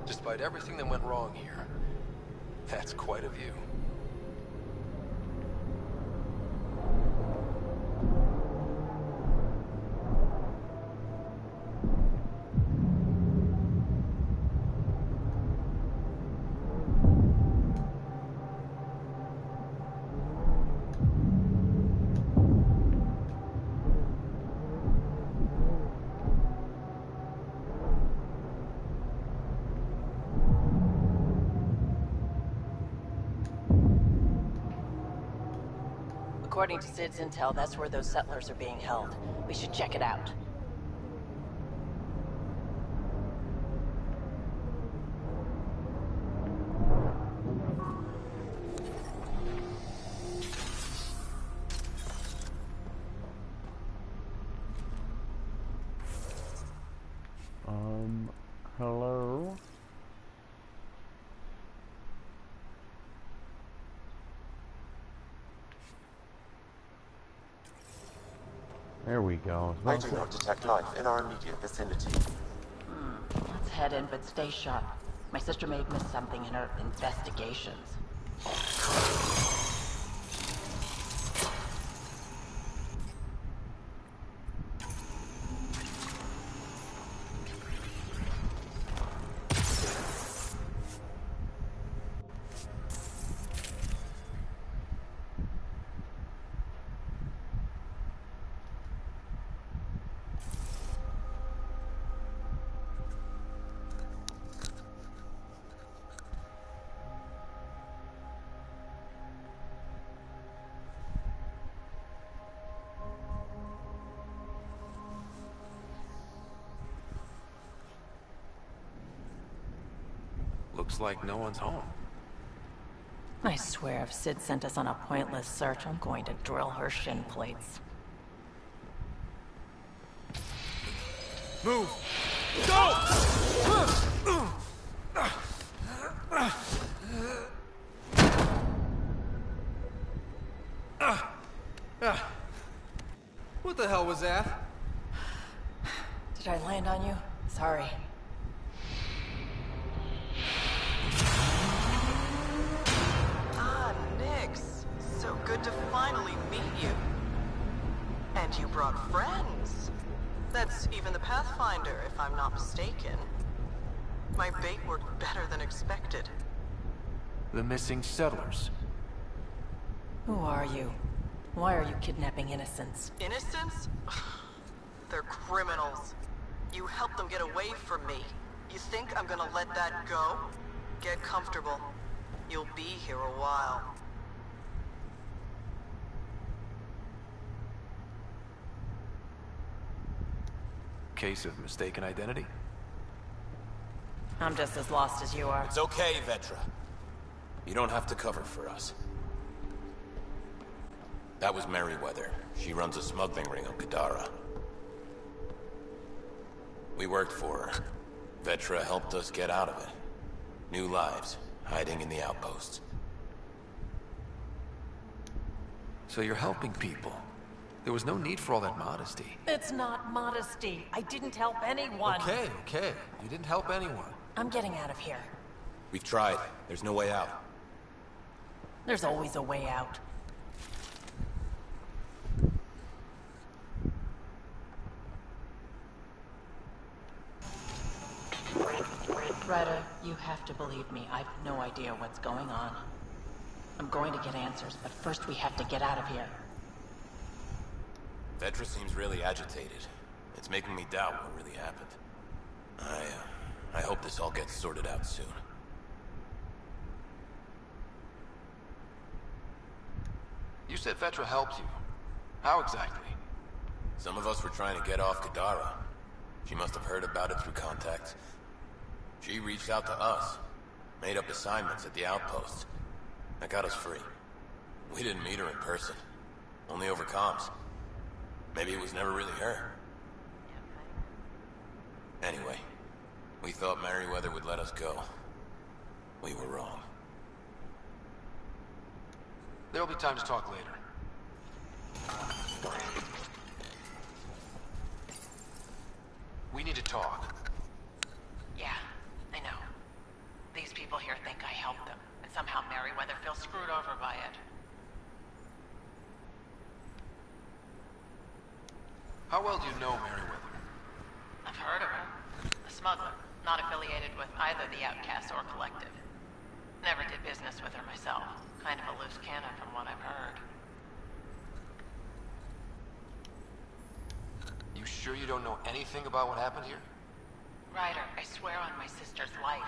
Despite everything that went wrong here, that's quite a view. According to Sid's intel, that's where those settlers are being held. We should check it out. Hello? There we go. I do not detect life in our immediate vicinity. Let's head in, but stay sharp. My sister may have missed something in her investigations. Looks like no one's home. I swear if Sid sent us on a pointless search, I'm going to drill her shin plates. Move! Go! What the hell was that? Did I land on you? Sorry. Ah, Nix. So good to finally meet you. And you brought friends. That's even the Pathfinder, if I'm not mistaken. My bait worked better than expected. The missing settlers. Who are you? Why are you kidnapping innocents? Innocents? They're criminals. You helped them get away from me. You think I'm gonna let that go? Get comfortable. You'll be here a while. Case of mistaken identity? I'm just as lost as you are. It's okay, Vetra. You don't have to cover for us. That was Merryweather. She runs a smuggling ring on Kadara. We worked for her. Vetra helped us get out of it. New lives, hiding in the outposts. So you're helping people. There was no need for all that modesty. It's not modesty. I didn't help anyone. Okay. You didn't help anyone. I'm getting out of here. We've tried. There's no way out. There's always a way out. Ryder, you have to believe me. I've no idea what's going on. I'm going to get answers, but first we have to get out of here. Vetra seems really agitated. It's making me doubt what really happened. I hope this all gets sorted out soon. You said Vetra helped you. How exactly? Some of us were trying to get off Kadara. She must have heard about it through contacts. She reached out to us, made up assignments at the outposts. That got us free. We didn't meet her in person, only over comms. Maybe it was never really her. Anyway, we thought Merryweather would let us go. We were wrong. There'll be time to talk later. We need to talk. Yeah, I know. These people here think I helped them, and somehow Merryweather feels screwed over by it. How well do you know Merryweather? I've heard of her. A smuggler, not affiliated with either the Outcasts or Collective. Never did business with her myself. Kind of a loose cannon from what I've heard. You sure you don't know anything about what happened here? Ryder, I swear on my sister's life.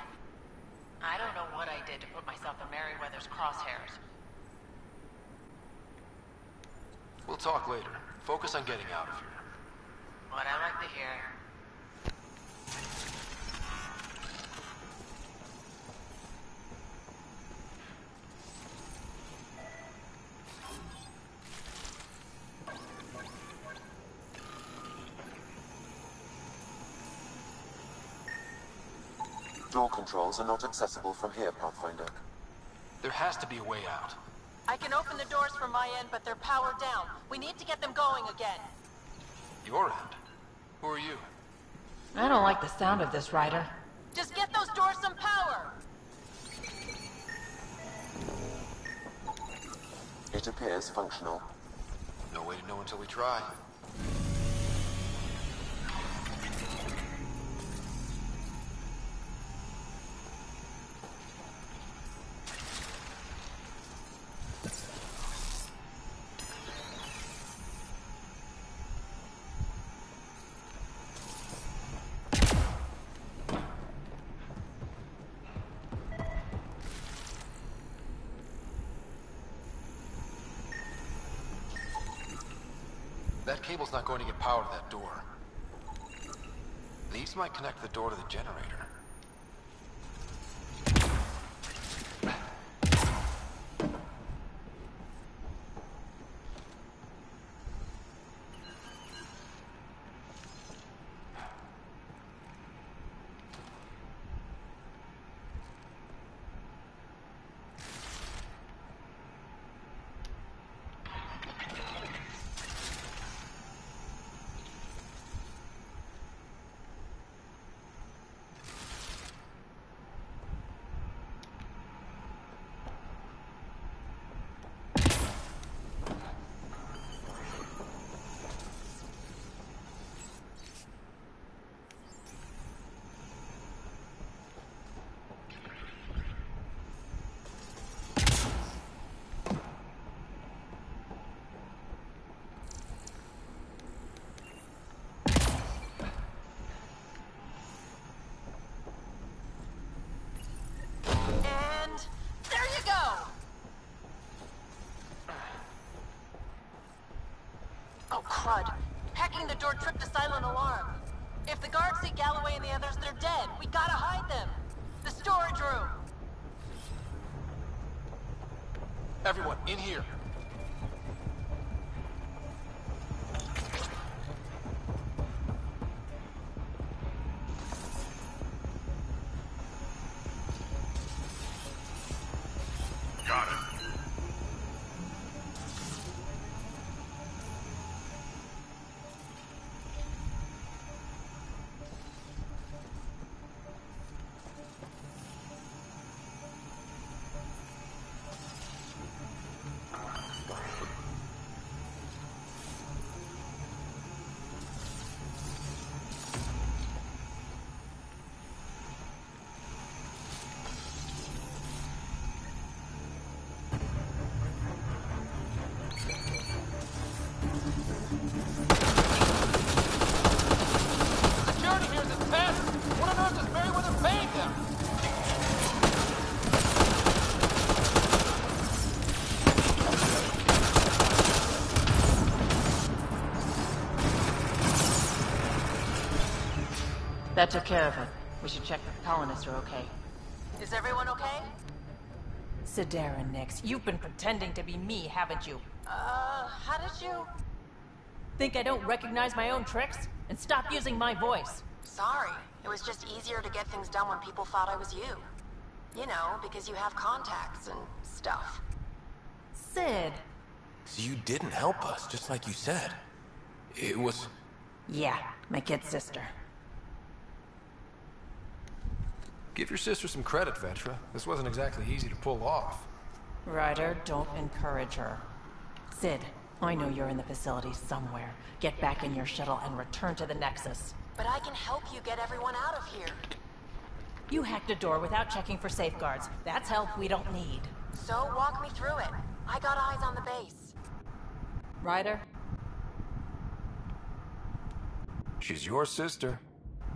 I don't know what I did to put myself in Merryweather's crosshairs. We'll talk later. Focus on getting out of here. What I like to hear. Door controls are not accessible from here, Pathfinder. There has to be a way out. I can open the doors from my end, but they're powered down. We need to get them going again. Your end? Who are you? I don't like the sound of this, Ryder. Just get those doors some power! It appears functional. No way to know until we try. That cable's not going to get power to that door. These might connect the door to the generator. And there you go! Oh, crud. Hacking the door tripped a silent alarm. If the guards see Galloway and the others, they're dead. We gotta hide them. The storage room. Everyone, in here. Got it. Security here is past. What on earth is Merryweather paying them? That took care of it. We should check if the colonists are okay. Is everyone okay? Sidera, Nix, you've been pretending to be me, haven't you? How did you... Think I don't recognize my own tricks? And stop using my voice. Sorry. It was just easier to get things done when people thought I was you. You know, because you have contacts and stuff. Sid. So you didn't help us, just like you said. It was... Yeah, my kid's sister. Give your sister some credit, Vetra. This wasn't exactly easy to pull off. Ryder, don't encourage her. Sid, I know you're in the facility somewhere. Get back in your shuttle and return to the Nexus. But I can help you get everyone out of here. You hacked a door without checking for safeguards. That's help we don't need. So walk me through it. I got eyes on the base. Ryder? She's your sister.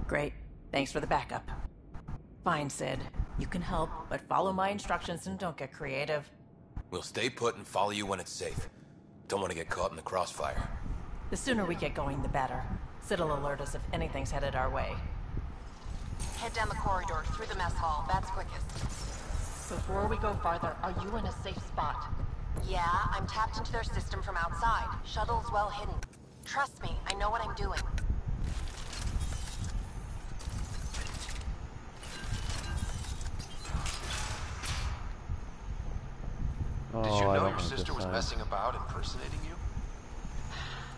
Great. Thanks for the backup. Fine, Sid. You can help, but follow my instructions and don't get creative. We'll stay put and follow you when it's safe. Don't want to get caught in the crossfire. The sooner we get going, the better. Sid'll alert us if anything's headed our way. Head down the corridor, through the mess hall. That's quickest. Before we go farther, are you in a safe spot? Yeah, I'm tapped into their system from outside. Shuttle's well hidden. Trust me, I know what I'm doing. Did you I know don't your like sister this was sign. messing about impersonating you?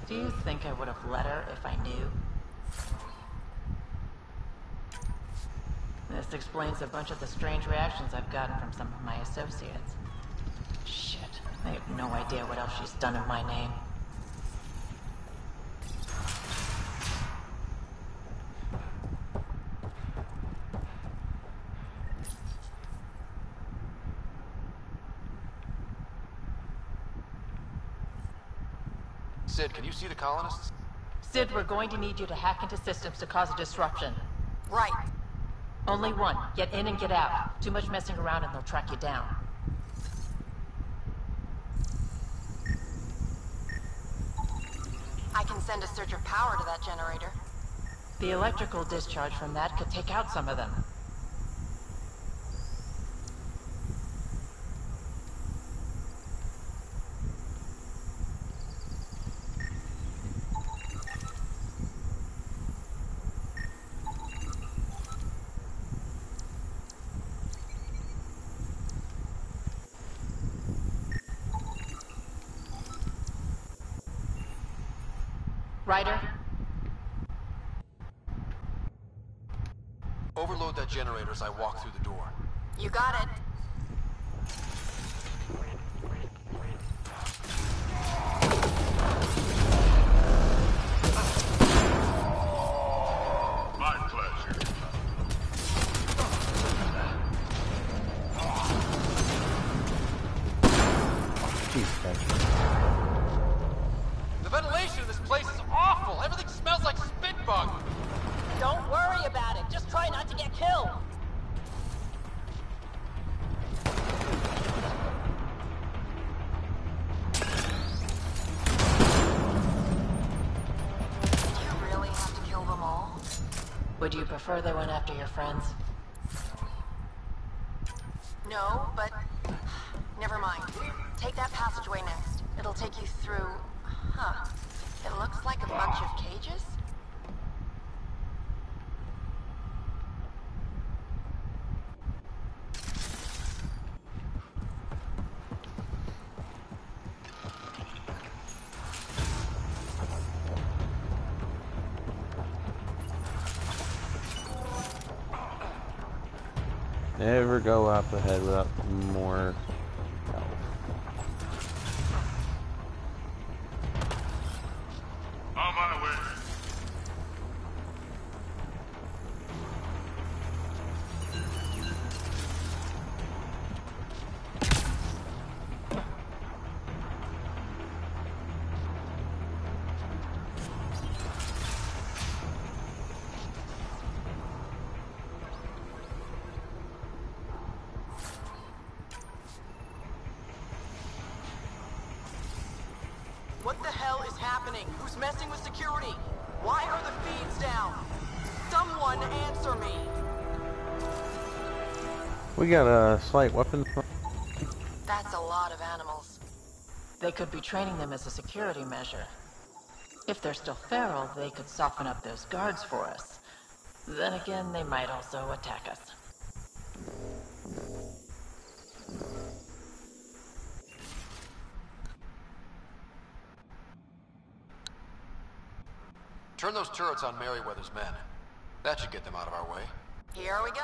Do you think I would have let her if I knew? This explains a bunch of the strange reactions I've gotten from some of my associates. Shit, I have no idea what else she's done in my name. Sid, can you see the colonists? Sid, we're going to need you to hack into systems to cause a disruption. Right. Only one. Get in and get out. Too much messing around and they'll track you down. I can send a surge of power to that generator. The electrical discharge from that could take out some of them. Ryder? Overload that generator as I walk through the door. You got it. My pleasure. Jeez, guys. The ventilation in this place is awful. Everything smells like spit bug. Don't worry about it. Just try not to get killed. Do you really have to kill them all? Would you prefer they went after your friends? No, but... Never mind. Take that passageway next. It'll take you through... Huh. It looks like a bunch of cages? Never go up ahead without more health. On my way. What the hell is happening? Who's messing with security? Why are the feeds down? Someone answer me! We got a slight weapon. That's a lot of animals. They could be training them as a security measure. If they're still feral, they could soften up those guards for us. Then again, they might also attack us. Turn those turrets on Merryweather's men. That should get them out of our way. Here we go.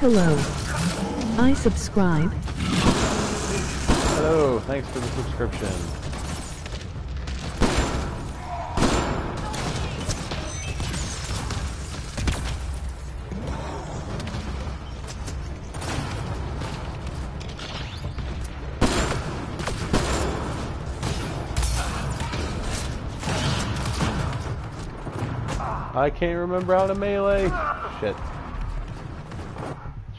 Hello. I subscribe. Hello, thanks for the subscription. I can't remember how to melee. Shit.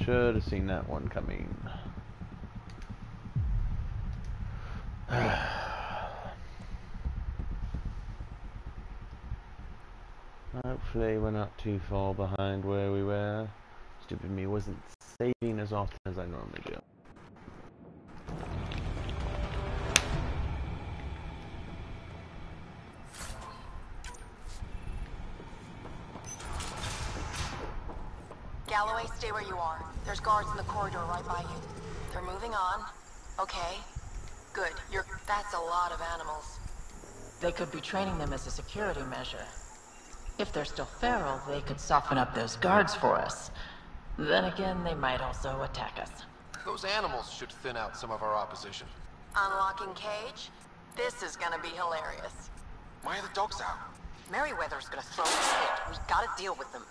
Should have seen that one coming. Hopefully we're not too far behind where we were. Stupid me wasn't saving as often as I normally do. Galloway, stay where you are. There's guards in the corridor right by you. They're moving on. Okay. Good. That's a lot of animals. They could be training them as a security measure. If they're still feral, they could soften up those guards for us. Then again, they might also attack us. Those animals should thin out some of our opposition. Unlocking cage? This is gonna be hilarious. Why are the dogs out? Merryweather's gonna throw a fit. We gotta deal with them.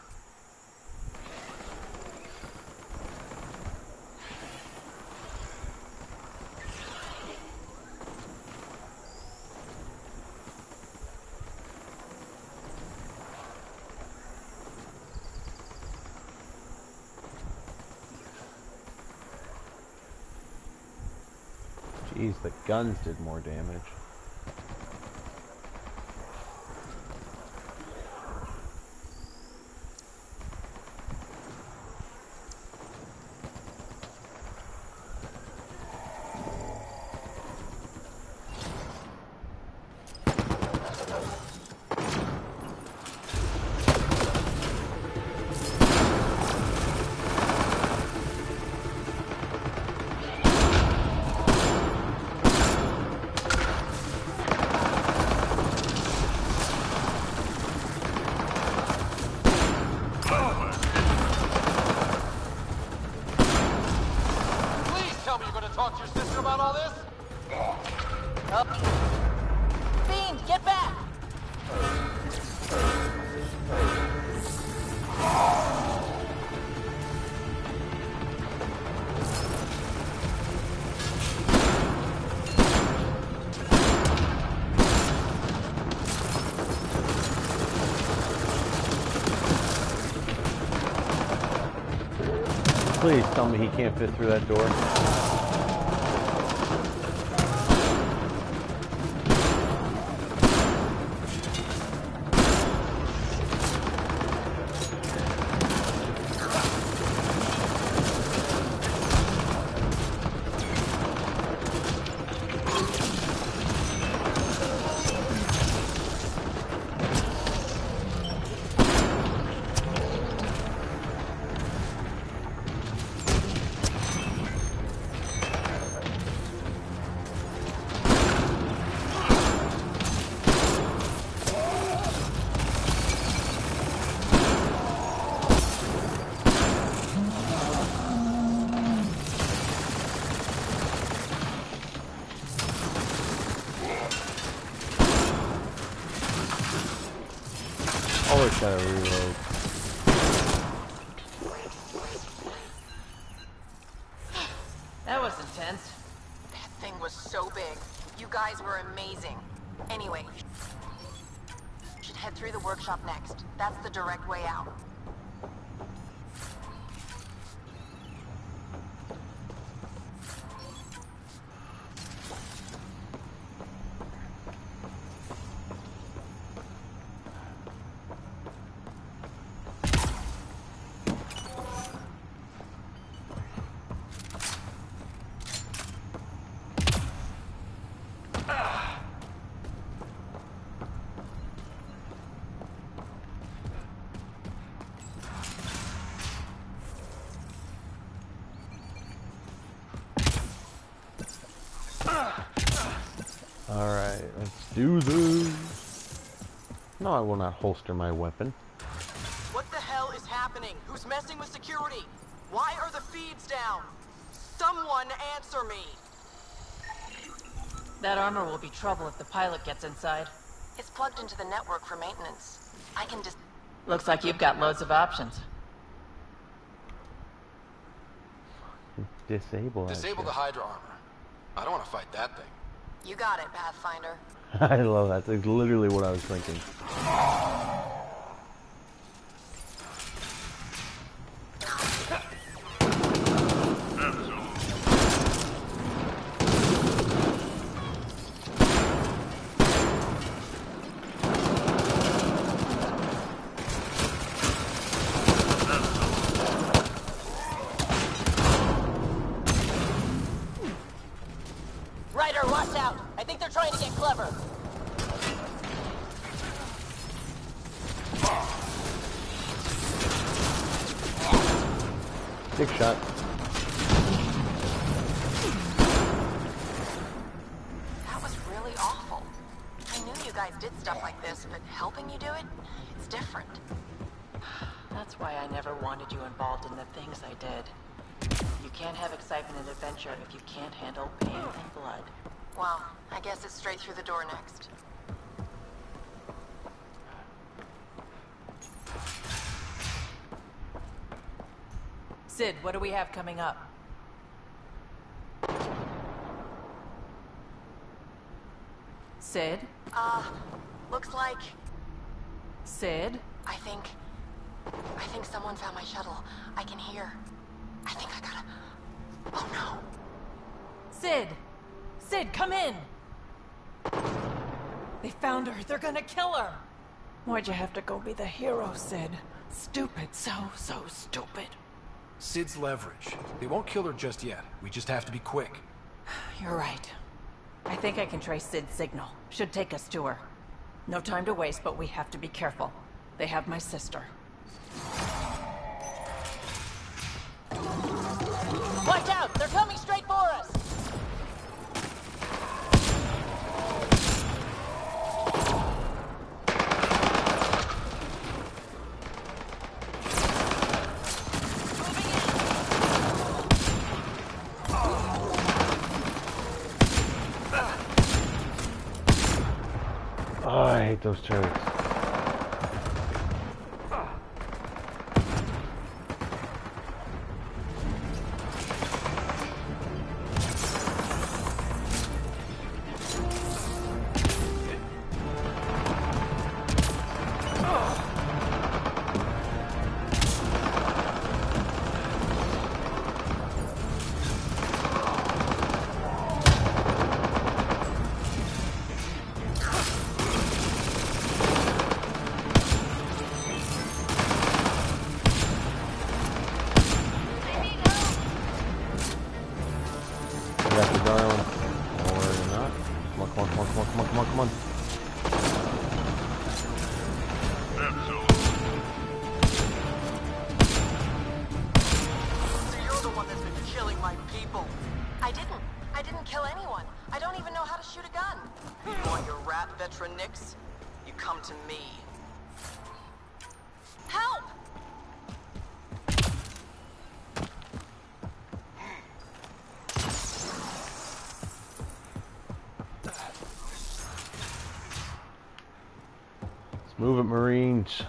Jeez, the guns did more damage. Talk to your sister about all this? Fiend, get back! Please tell me he can't fit through that door. Always gotta reload. That was intense. That thing was so big. You guys were amazing. Anyway, you should head through the workshop next. That's the direct way out. Alright, let's do this. No, I will not holster my weapon. What the hell is happening? Who's messing with security? Why are the feeds down? Someone answer me! That armor will be trouble if the pilot gets inside. It's plugged into the network for maintenance. I can just... Looks like you've got loads of options. Disable that Disable the Hydra armor. I don't want to fight that thing. You got it, Pathfinder. I love that. That's literally what I was thinking. Ryder, watch out! I think they're trying to get clever. Big shot. That was really awful. I knew you guys did stuff like this, but helping you do it, it's different. That's why I never wanted you involved in the things I did. You can't have excitement and adventure if you can't handle pain and blood. Well, I guess it's straight through the door next. Sid, what do we have coming up? Sid? Looks like... Sid? I think someone found my shuttle. I can hear. I think I gotta... Oh no. Sid! Sid, come in! They found her. They're gonna kill her. Why'd you have to go be the hero, Sid? Stupid. So stupid. Sid's leverage. They won't kill her just yet. We just have to be quick. You're right. I think I can trace Sid's signal. Should take us to her. No time to waste, but we have to be careful. They have my sister. Watch out! They're coming straight for us! Oh, I hate those turrets. Move it, Marines.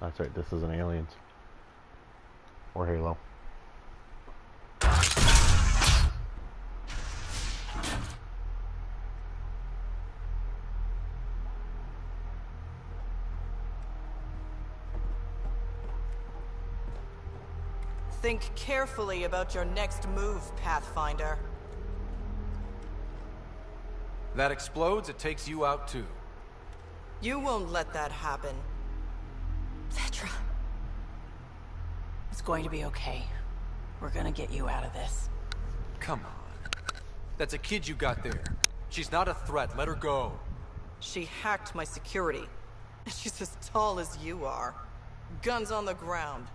That's right, this isn't Aliens. Or Halo. Think carefully about your next move, Pathfinder. That explodes, it takes you out too. You won't let that happen. Petra. It's going to be okay. We're gonna get you out of this. Come on. That's a kid you got there. She's not a threat, let her go. She hacked my security. She's as tall as you are. Guns on the ground.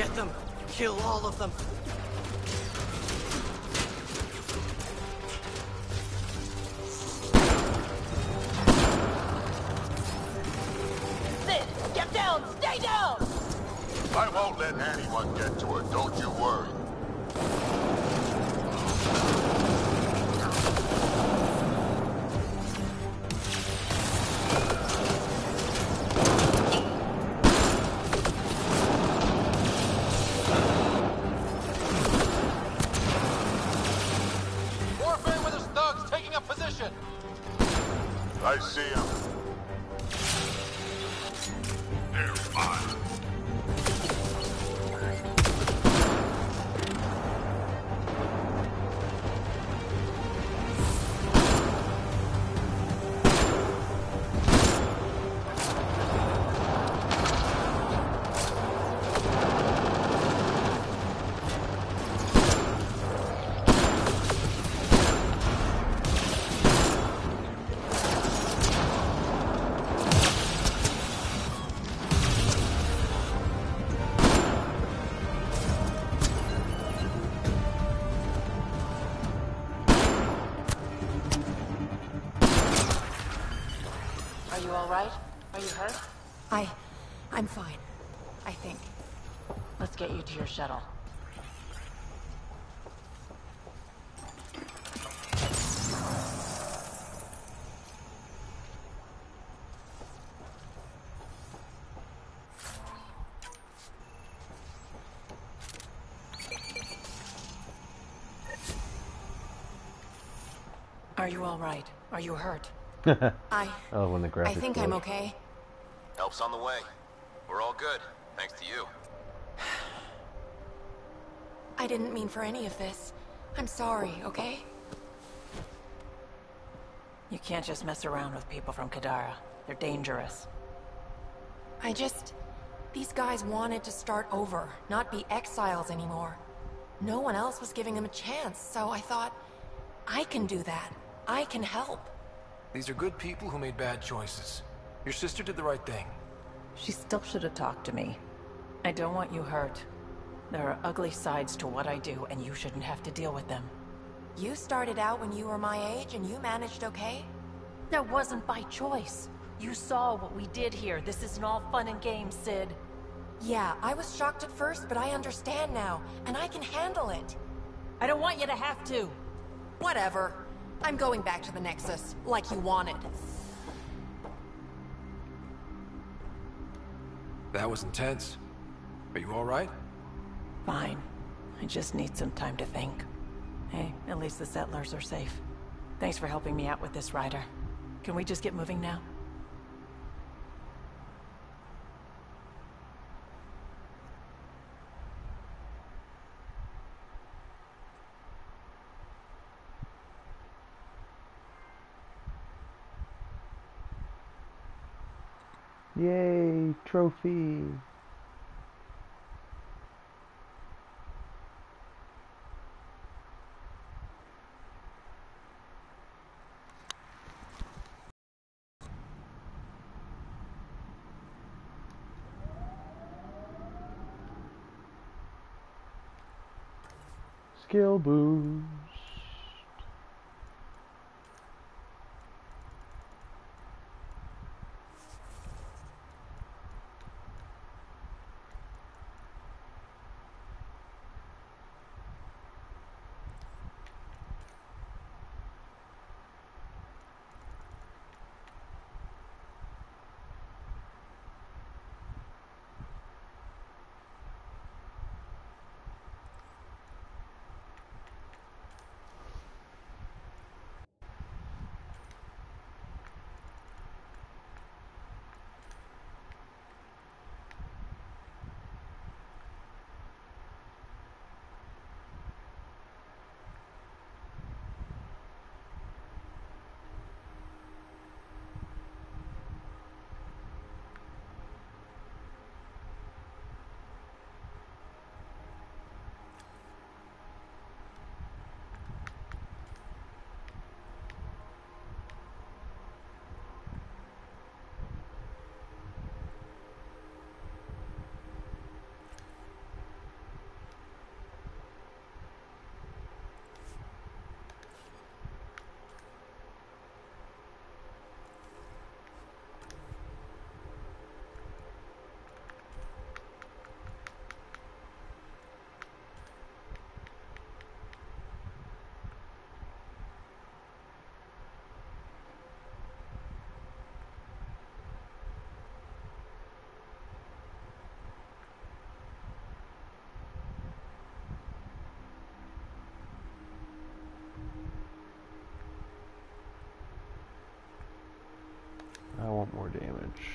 Get them! Kill all of them! Sid, get down! Stay down! I won't let anyone get to her, don't you worry. Warfare with his thugs taking up position! I see him. They're fine. Are you alright? Are you hurt? I'm fine. I think. Let's get you to your shuttle. Are you alright? Are you hurt? Oh, when the graphics I think I'm okay. Help's on the way. We're all good, thanks to you. I didn't mean for any of this. I'm sorry, okay? You can't just mess around with people from Kadara. They're dangerous. These guys wanted to start over, not be exiles anymore. No one else was giving them a chance, so I thought, I can do that. I can help. These are good people who made bad choices. Your sister did the right thing. She still should have talked to me. I don't want you hurt. There are ugly sides to what I do, and you shouldn't have to deal with them. You started out when you were my age and you managed okay? That wasn't by choice. You saw what we did here. This isn't all fun and games, Sid. Yeah, I was shocked at first, but I understand now, and I can handle it. I don't want you to have to. Whatever. I'm going back to the Nexus, like you wanted. That was intense. Are you alright? Fine. I just need some time to think. Hey, at least the settlers are safe. Thanks for helping me out with this, Ryder. Can we just get moving now? Yay, trophy. Skill boost. storage.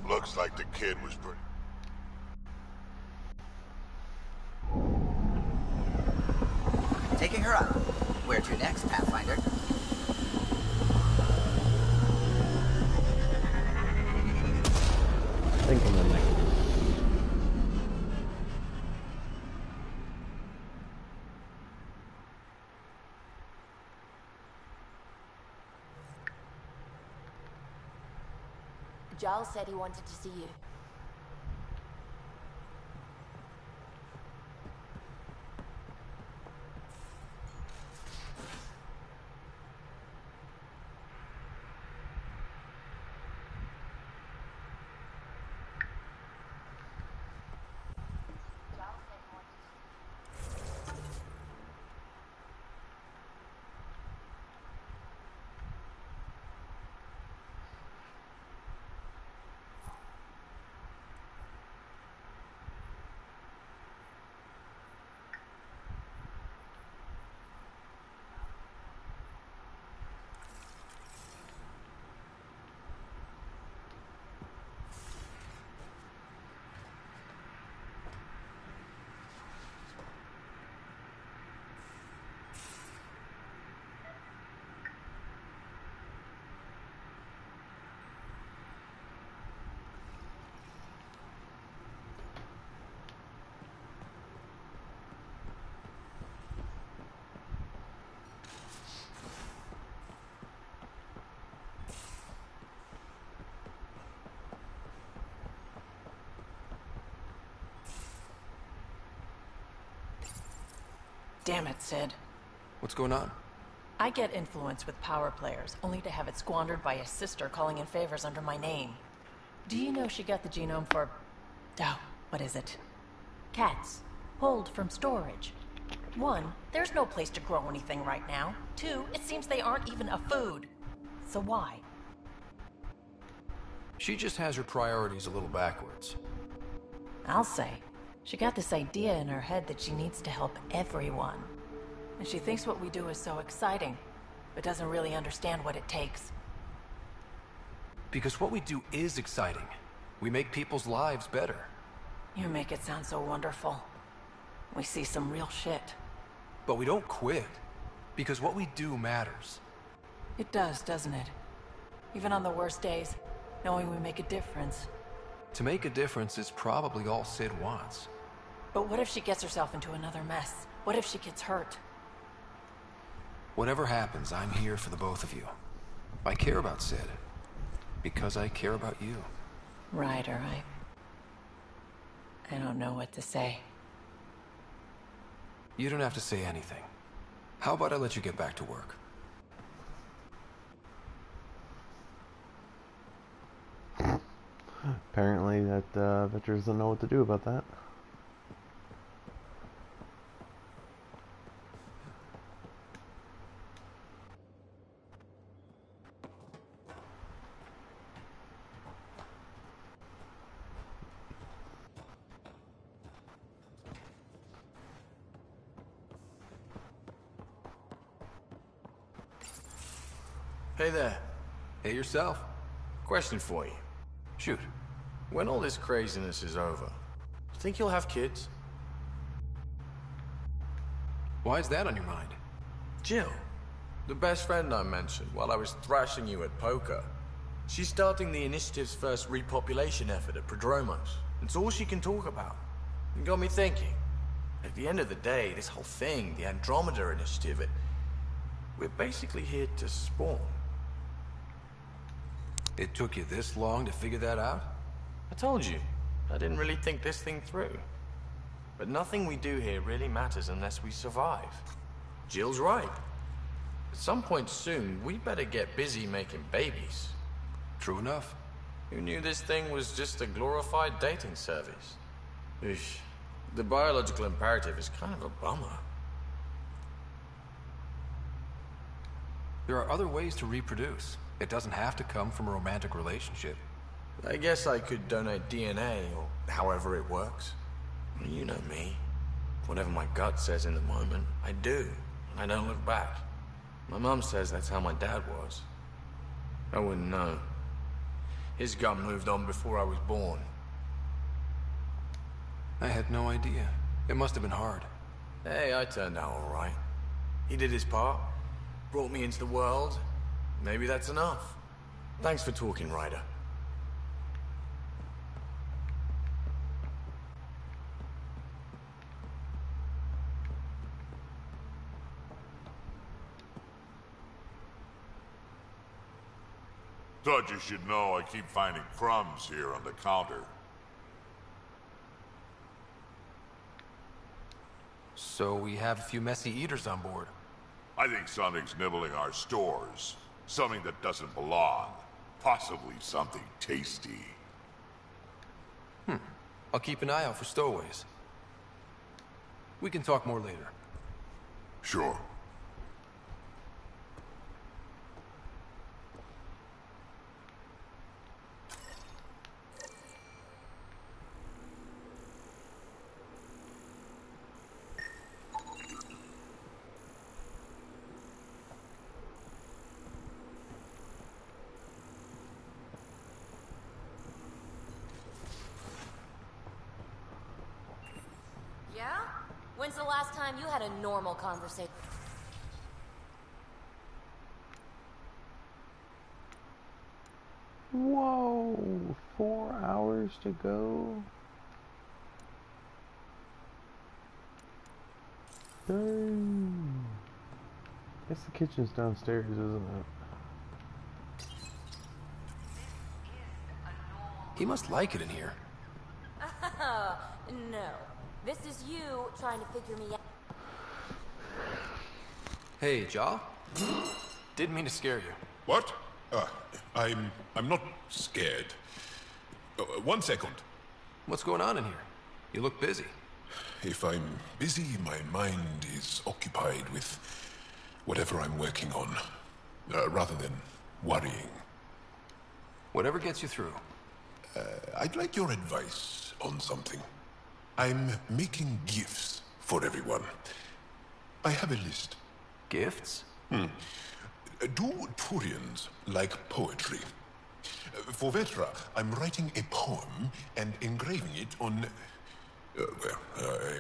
Looks like the kid was pretty... Taking her up. Where to next, Pathfinder? Thinking the next. Giles said he wanted to see you. Damn it, Sid. What's going on? I get influence with power players, only to have it squandered by a sister calling in favors under my name. Do you know she got the genome for... oh, what is it? Cats. Pulled from storage. 1, there's no place to grow anything right now. 2, it seems they aren't even a food. So why? She just has her priorities a little backwards. I'll say. She got this idea in her head that she needs to help everyone. And she thinks what we do is so exciting, but doesn't really understand what it takes. Because what we do is exciting. We make people's lives better. You make it sound so wonderful. We see some real shit. But we don't quit. Because what we do matters. It does, doesn't it? Even on the worst days, knowing we make a difference. To make a difference is probably all Sid wants. But what if she gets herself into another mess? What if she gets hurt? Whatever happens, I'm here for the both of you. I care about Sid. Because I care about you. Ryder, I don't know what to say. You don't have to say anything. How about I let you get back to work? Apparently that Victor doesn't know what to do about that. Hey there. Hey yourself. Question for you. Shoot. When all this craziness is over, think you'll have kids? Why is that on your mind? Jill, the best friend I mentioned while I was thrashing you at poker. She's starting the initiative's first repopulation effort at Prodromos. It's all she can talk about. It got me thinking. At the end of the day, this whole thing, the Andromeda initiative, we're basically here to spawn. It took you this long to figure that out? I told you, I didn't really think this thing through. But nothing we do here really matters unless we survive. Jill's right. At some point soon, we better get busy making babies. True enough. Who knew this thing was just a glorified dating service? Eesh. The biological imperative is kind of a bummer. There are other ways to reproduce. It doesn't have to come from a romantic relationship. I guess I could donate DNA, or however it works. You know me. Whatever my gut says in the moment, I do. I don't look back. My mum says that's how my dad was. I wouldn't know. His gut moved on before I was born. I had no idea. It must have been hard. Hey, I turned out all right. He did his part. Brought me into the world. Maybe that's enough. Thanks for talking, Ryder. Thought you should know I keep finding crumbs here on the counter. So we have a few messy eaters on board. I think something's nibbling our stores. Something that doesn't belong. Possibly something tasty. I'll keep an eye out for stowaways. We can talk more later. Sure. Yeah? When's the last time you had a normal conversation? Whoa, 4 hours to go. Dang. Guess the kitchen's downstairs, isn't it? He must like it in here. No. This is you trying to figure me out. Hey, Jaw. Didn't mean to scare you. What? I'm not scared. 1 second. What's going on in here? You look busy. If I'm busy, my mind is occupied with whatever I'm working on, rather than worrying. Whatever gets you through. I'd like your advice on something. I'm making gifts for everyone. I have a list. Gifts? Do Turians like poetry? For Vetra, I'm writing a poem and engraving it on...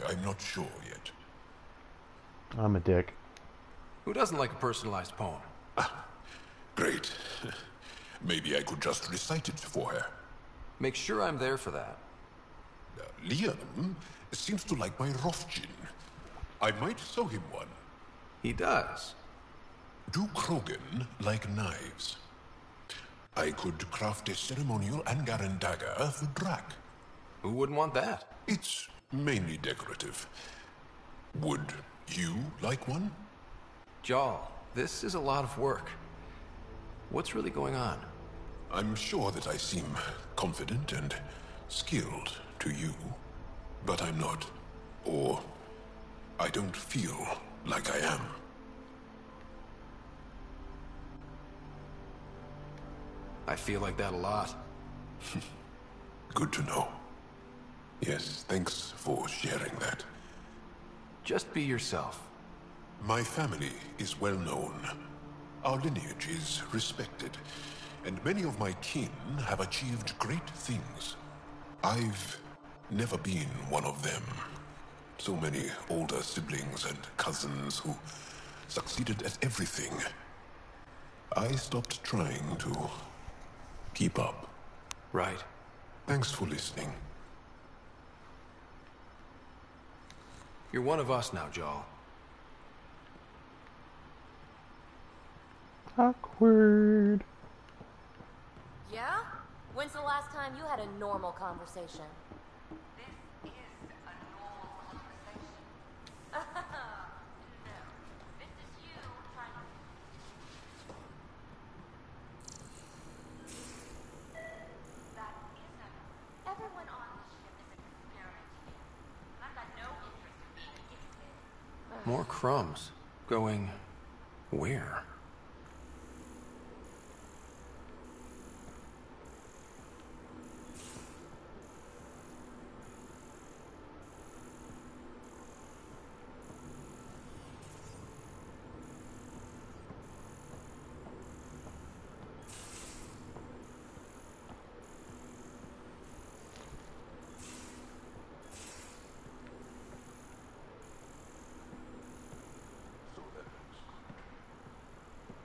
I'm not sure yet. I'm a dick. Who doesn't like a personalized poem? Great. Maybe I could just recite it for her. Make sure I'm there for that. Liam seems to like my Rofgin. I might sew him one. He does. Do Krogan like knives? I could craft a ceremonial Angaran dagger for Drak. Who wouldn't want that? It's mainly decorative. Would you like one? Jaw, this is a lot of work. What's really going on? I'm sure that I seem confident and skilled to you, but I'm not. Or I don't feel like I am. I feel like that a lot. Good to know. Yes, thanks for sharing that. Just be yourself. My family is well known. Our lineage is respected, and many of my kin have achieved great things. I've never been one of them. So many older siblings and cousins who succeeded at everything. I stopped trying to keep up. Right. Thanks for listening. You're one of us now, Jaw. Awkward. Yeah? When's the last time you had a normal conversation? This is a normal conversation. No, this is you trying to... That isn't. Everyone on this ship is experimenting you. I've got no interest in being addicted. More crumbs. Going... where?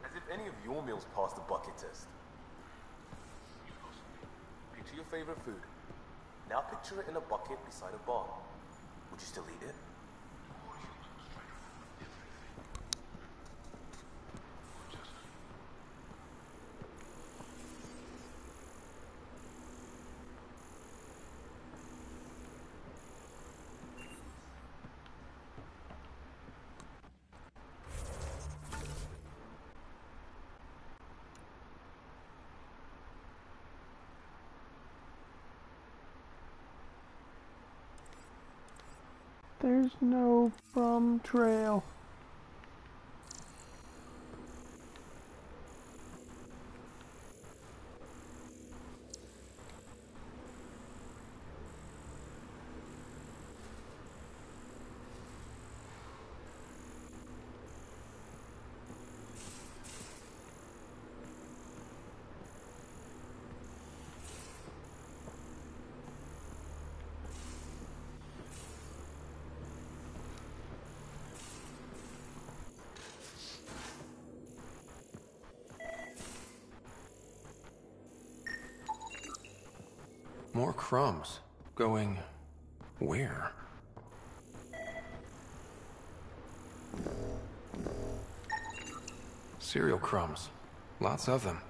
As if any of your meals passed the bucket test. Picture your favorite food. Now picture it in a bucket beside a bar. Would you still eat it? There's no crumb trail. More crumbs. Going... where? Cereal crumbs. Lots of them.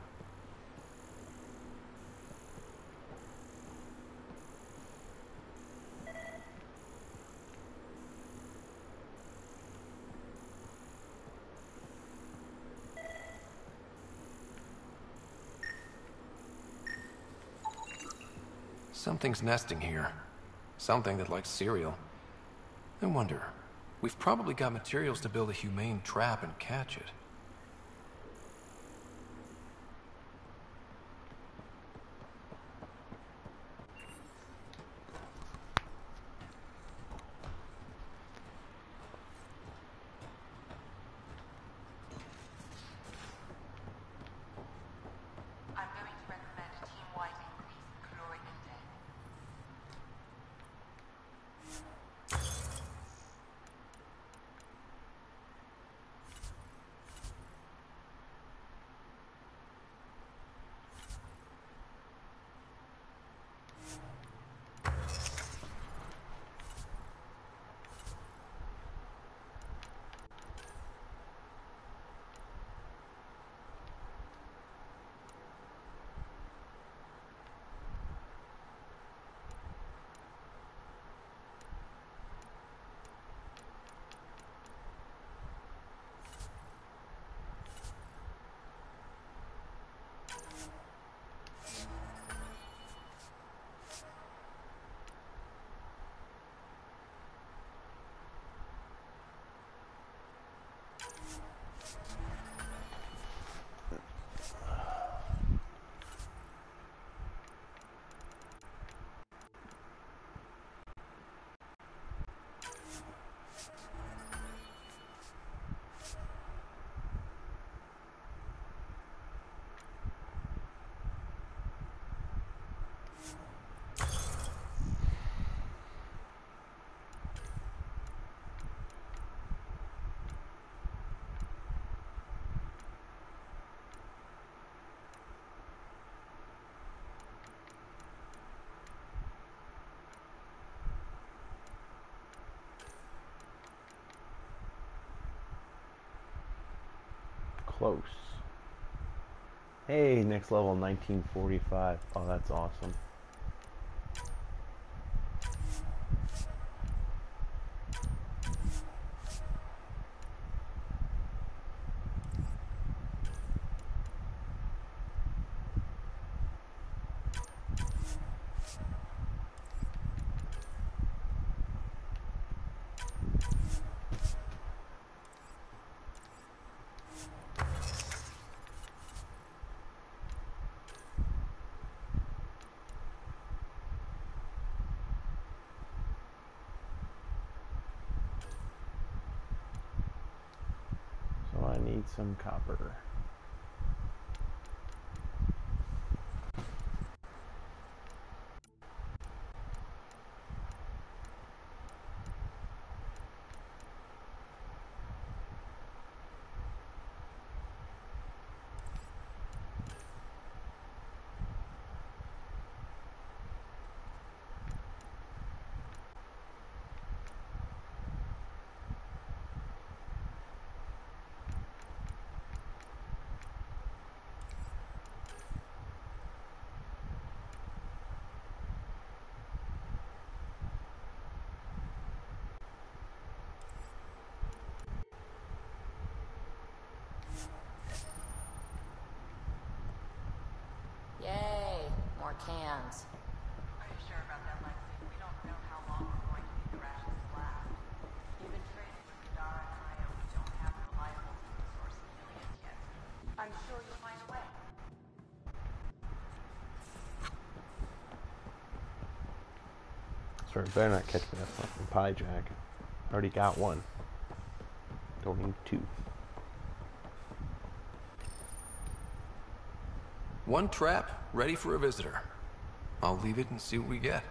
Something's nesting here. Something that likes cereal. I wonder, we've probably got materials to build a humane trap and catch it. I'm going to recommend a team-wide increase in caloric intake. Close. Hey, next level 1945. Oh, that's awesome. So I need some copper. Yay, more cans. Are you sure about that, Lexi? We don't know how long we're going to need the rations to last. Even trading with Kadara and Io, we don't have a reliable food source in Iliad yet. I'm sure you'll find a way. Sorry, better not catch me that fucking pie jack. Already got one. Don't need two. One trap, ready for a visitor. I'll leave it and see what we get.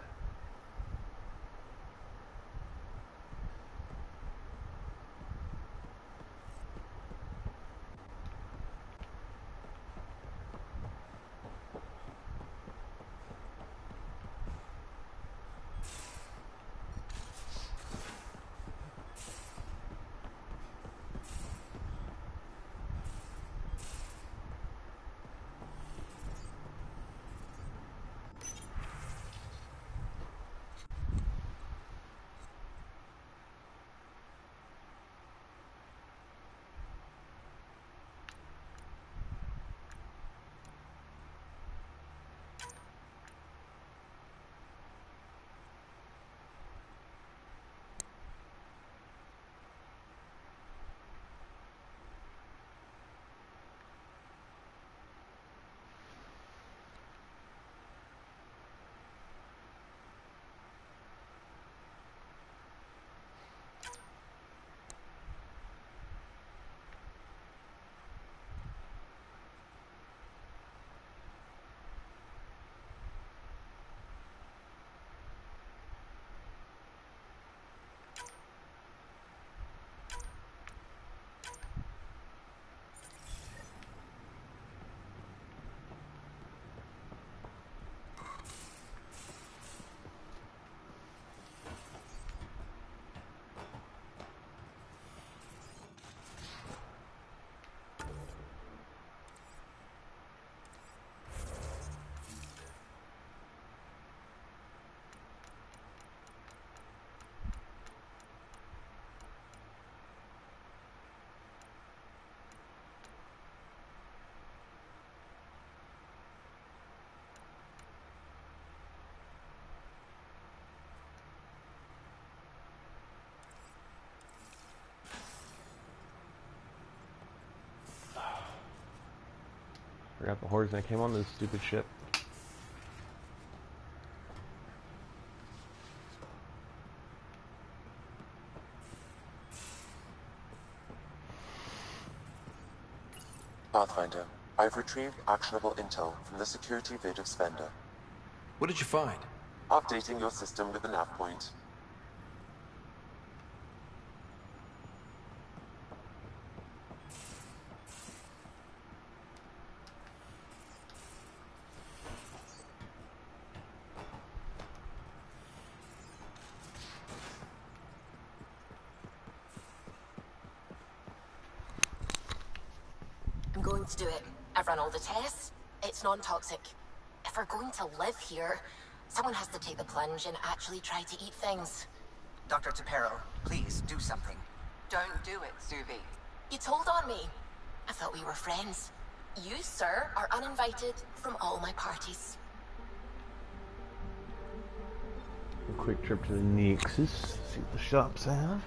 Forgot the horse and I came on this stupid ship. Pathfinder, I've retrieved actionable intel from the security vid of Spender. What did you find? Updating your system with the nav point. I'm going to do it. I've run all the tests. It's non-toxic. If we're going to live here, someone has to take the plunge and actually try to eat things. Dr. Tapero, please do something. Don't do it, Suvi. You told on me. I thought we were friends. You, sir, are uninvited from all my parties. A quick trip to the Nexus, see what the shops have.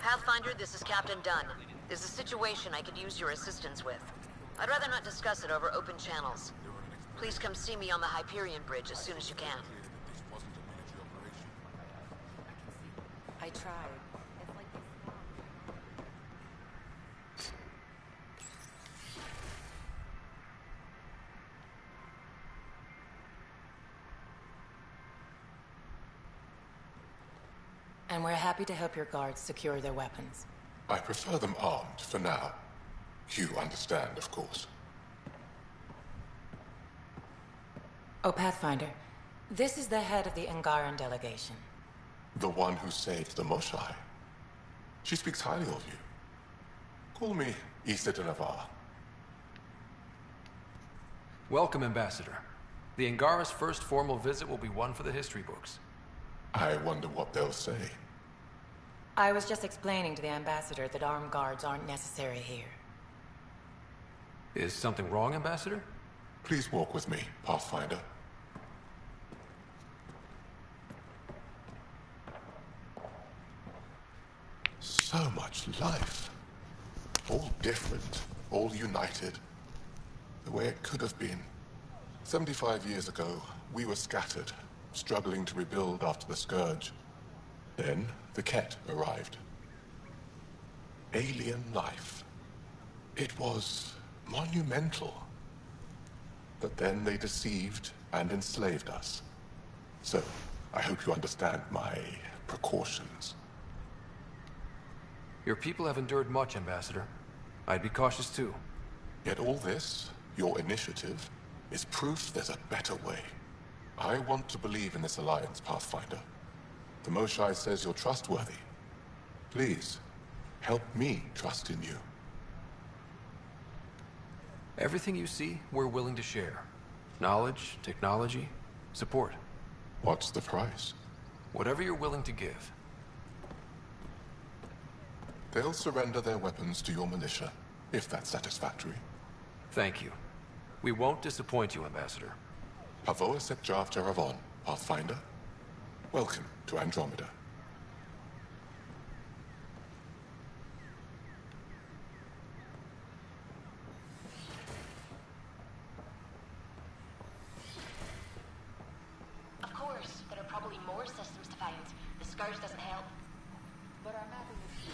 Pathfinder, this is Captain Dunn. There's a situation I could use your assistance with. I'd rather not discuss it over open channels. Please come see me on the Hyperion Bridge as soon as you can. I tried. And we're happy to help your guards secure their weapons. I prefer them armed for now. You understand, of course. Oh, Pathfinder, this is the head of the Angaran delegation. The one who saved the Moshai. She speaks highly of you. Call me Issa de Navarre. Welcome, Ambassador. The Angara's first formal visit will be one for the history books. I wonder what they'll say. I was just explaining to the Ambassador that armed guards aren't necessary here. Is something wrong, Ambassador? Please walk with me, Pathfinder. So much life. All different, all united. The way it could have been. 75 years ago, we were scattered, struggling to rebuild after the Scourge. Then, the Ket arrived. Alien life. It was monumental. But then they deceived and enslaved us. So, I hope you understand my precautions. Your people have endured much, Ambassador. I'd be cautious too. Yet all this, your initiative, is proof there's a better way. I want to believe in this alliance, Pathfinder. The Moshai says you're trustworthy. Please, help me trust in you. Everything you see, we're willing to share. Knowledge, technology, support. What's the price? Whatever you're willing to give. They'll surrender their weapons to your militia, if that's satisfactory. Thank you. We won't disappoint you, Ambassador. Pavoa Sepjav Jaravon, Pathfinder. Welcome to Andromeda. Of course, there are probably more systems to find. The Scourge doesn't help. But our mapping is here.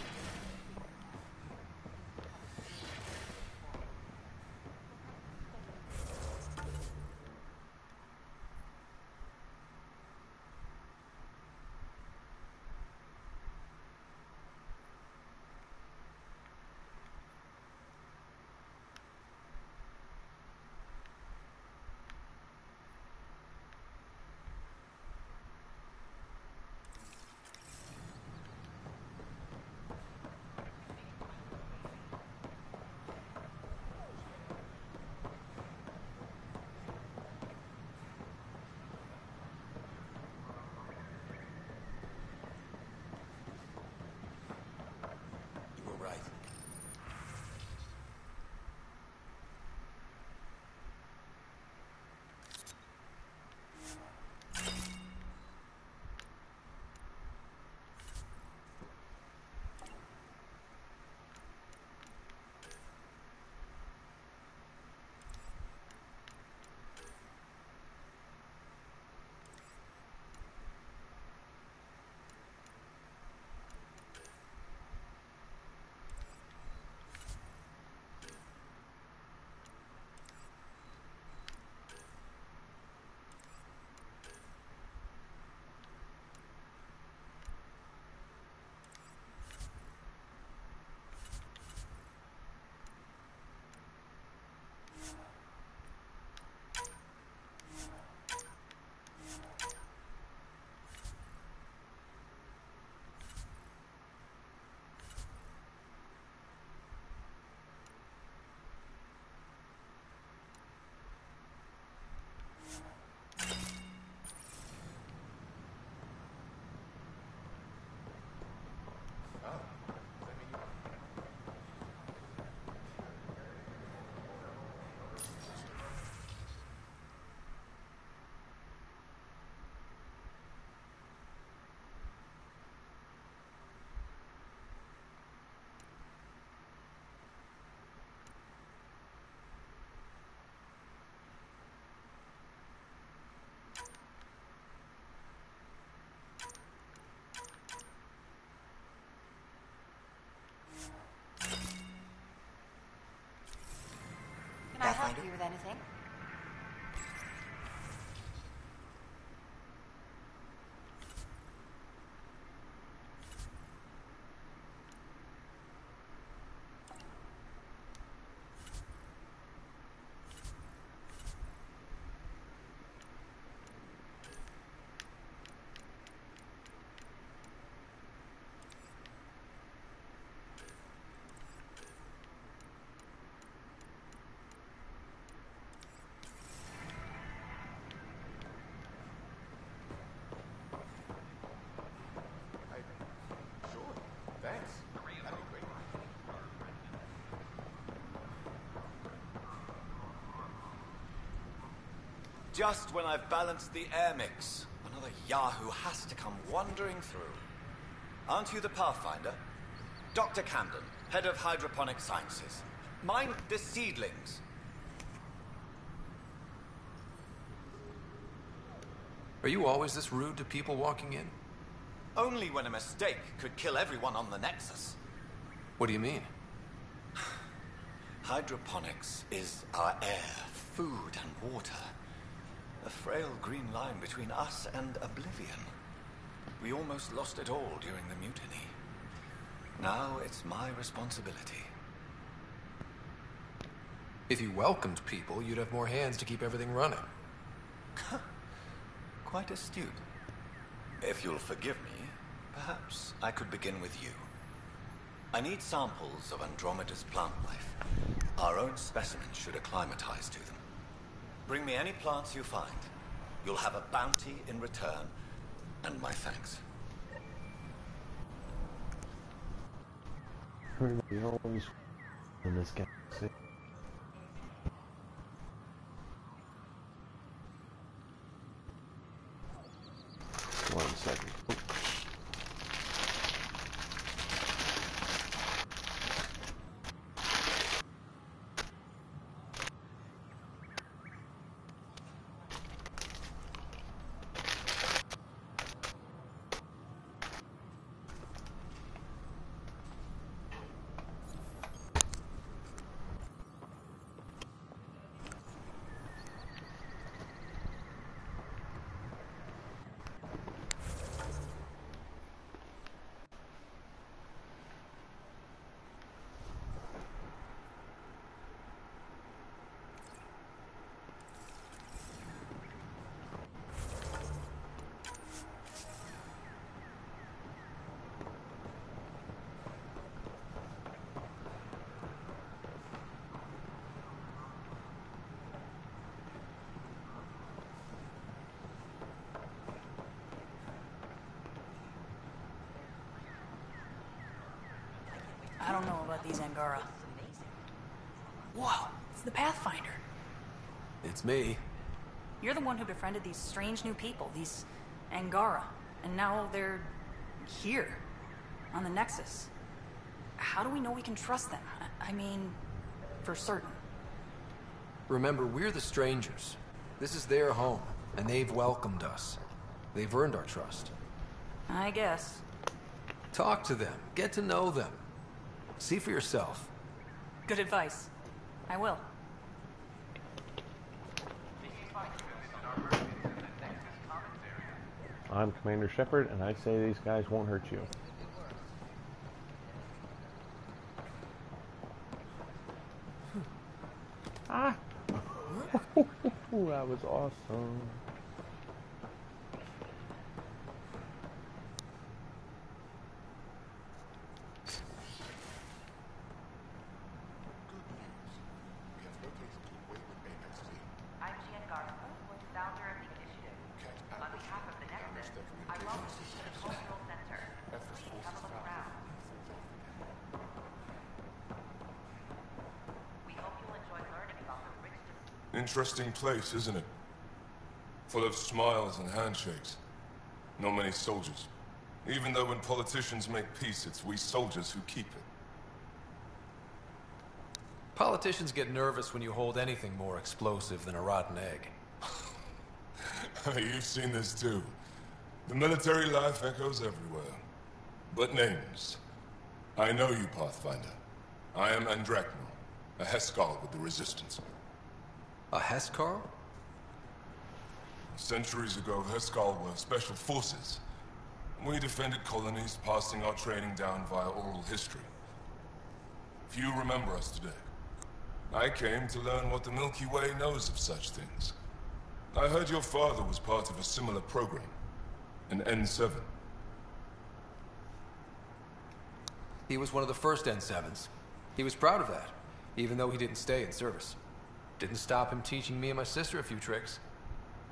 Can I help you with anything? Just when I've balanced the air mix, another Yahoo has to come wandering through. Aren't you the Pathfinder? Dr. Camden, head of hydroponic sciences. Mind the seedlings. Are you always this rude to people walking in? Only when a mistake could kill everyone on the Nexus. What do you mean? Hydroponics is our air, food, and water. A frail green line between us and oblivion. We almost lost it all during the mutiny. Now it's my responsibility. If you welcomed people, you'd have more hands to keep everything running. Quite astute. If you'll forgive me, perhaps I could begin with you. I need samples of Andromeda's plant life. Our own specimens should acclimatize to them. Bring me any plants you find. You'll have a bounty in return, and my thanks. Everybody always in this galaxy. One second. I don't know about these Angara. Whoa, it's the Pathfinder. It's me. You're the one who befriended these strange new people, these Angara. And now they're here, on the Nexus. How do we know we can trust them? I mean, for certain. Remember, we're the strangers. This is their home, and they've welcomed us. They've earned our trust. I guess. Talk to them. Get to know them. See for yourself. Good advice. I will. I'm Commander Shepard, and I say these guys won't hurt you. Ah! That was awesome. Interesting place, isn't it? Full of smiles and handshakes. Not many soldiers. Even though when politicians make peace, it's we soldiers who keep it. Politicians get nervous when you hold anything more explosive than a rotten egg. You've seen this too. The military life echoes everywhere. But names. I know you, Pathfinder. I am Andromeda, a Heskal with the Resistance. A Heskal? Centuries ago, Heskal were special forces. We defended colonies, passing our training down via oral history. Few remember us today. I came to learn what the Milky Way knows of such things. I heard your father was part of a similar program, an N7. He was one of the first N7s. He was proud of that, even though he didn't stay in service. Didn't stop him teaching me and my sister a few tricks.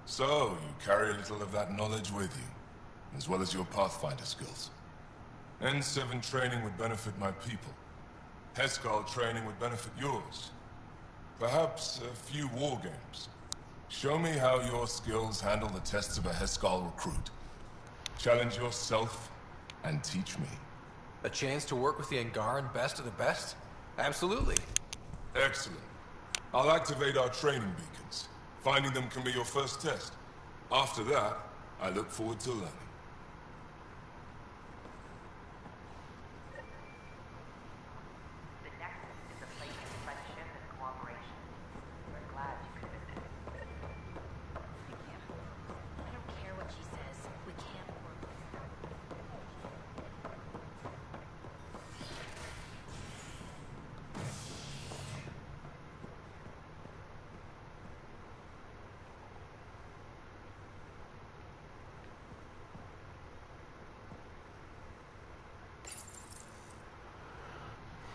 So, you carry a little of that knowledge with you, as well as your Pathfinder skills. N7 training would benefit my people. Heskal training would benefit yours. Perhaps a few war games. Show me how your skills handle the tests of a Heskal recruit. Challenge yourself, and teach me. A chance to work with the Angaran best of the best? Absolutely. Excellent. I'll activate our training beacons. Finding them can be your first test. After that, I look forward to learning.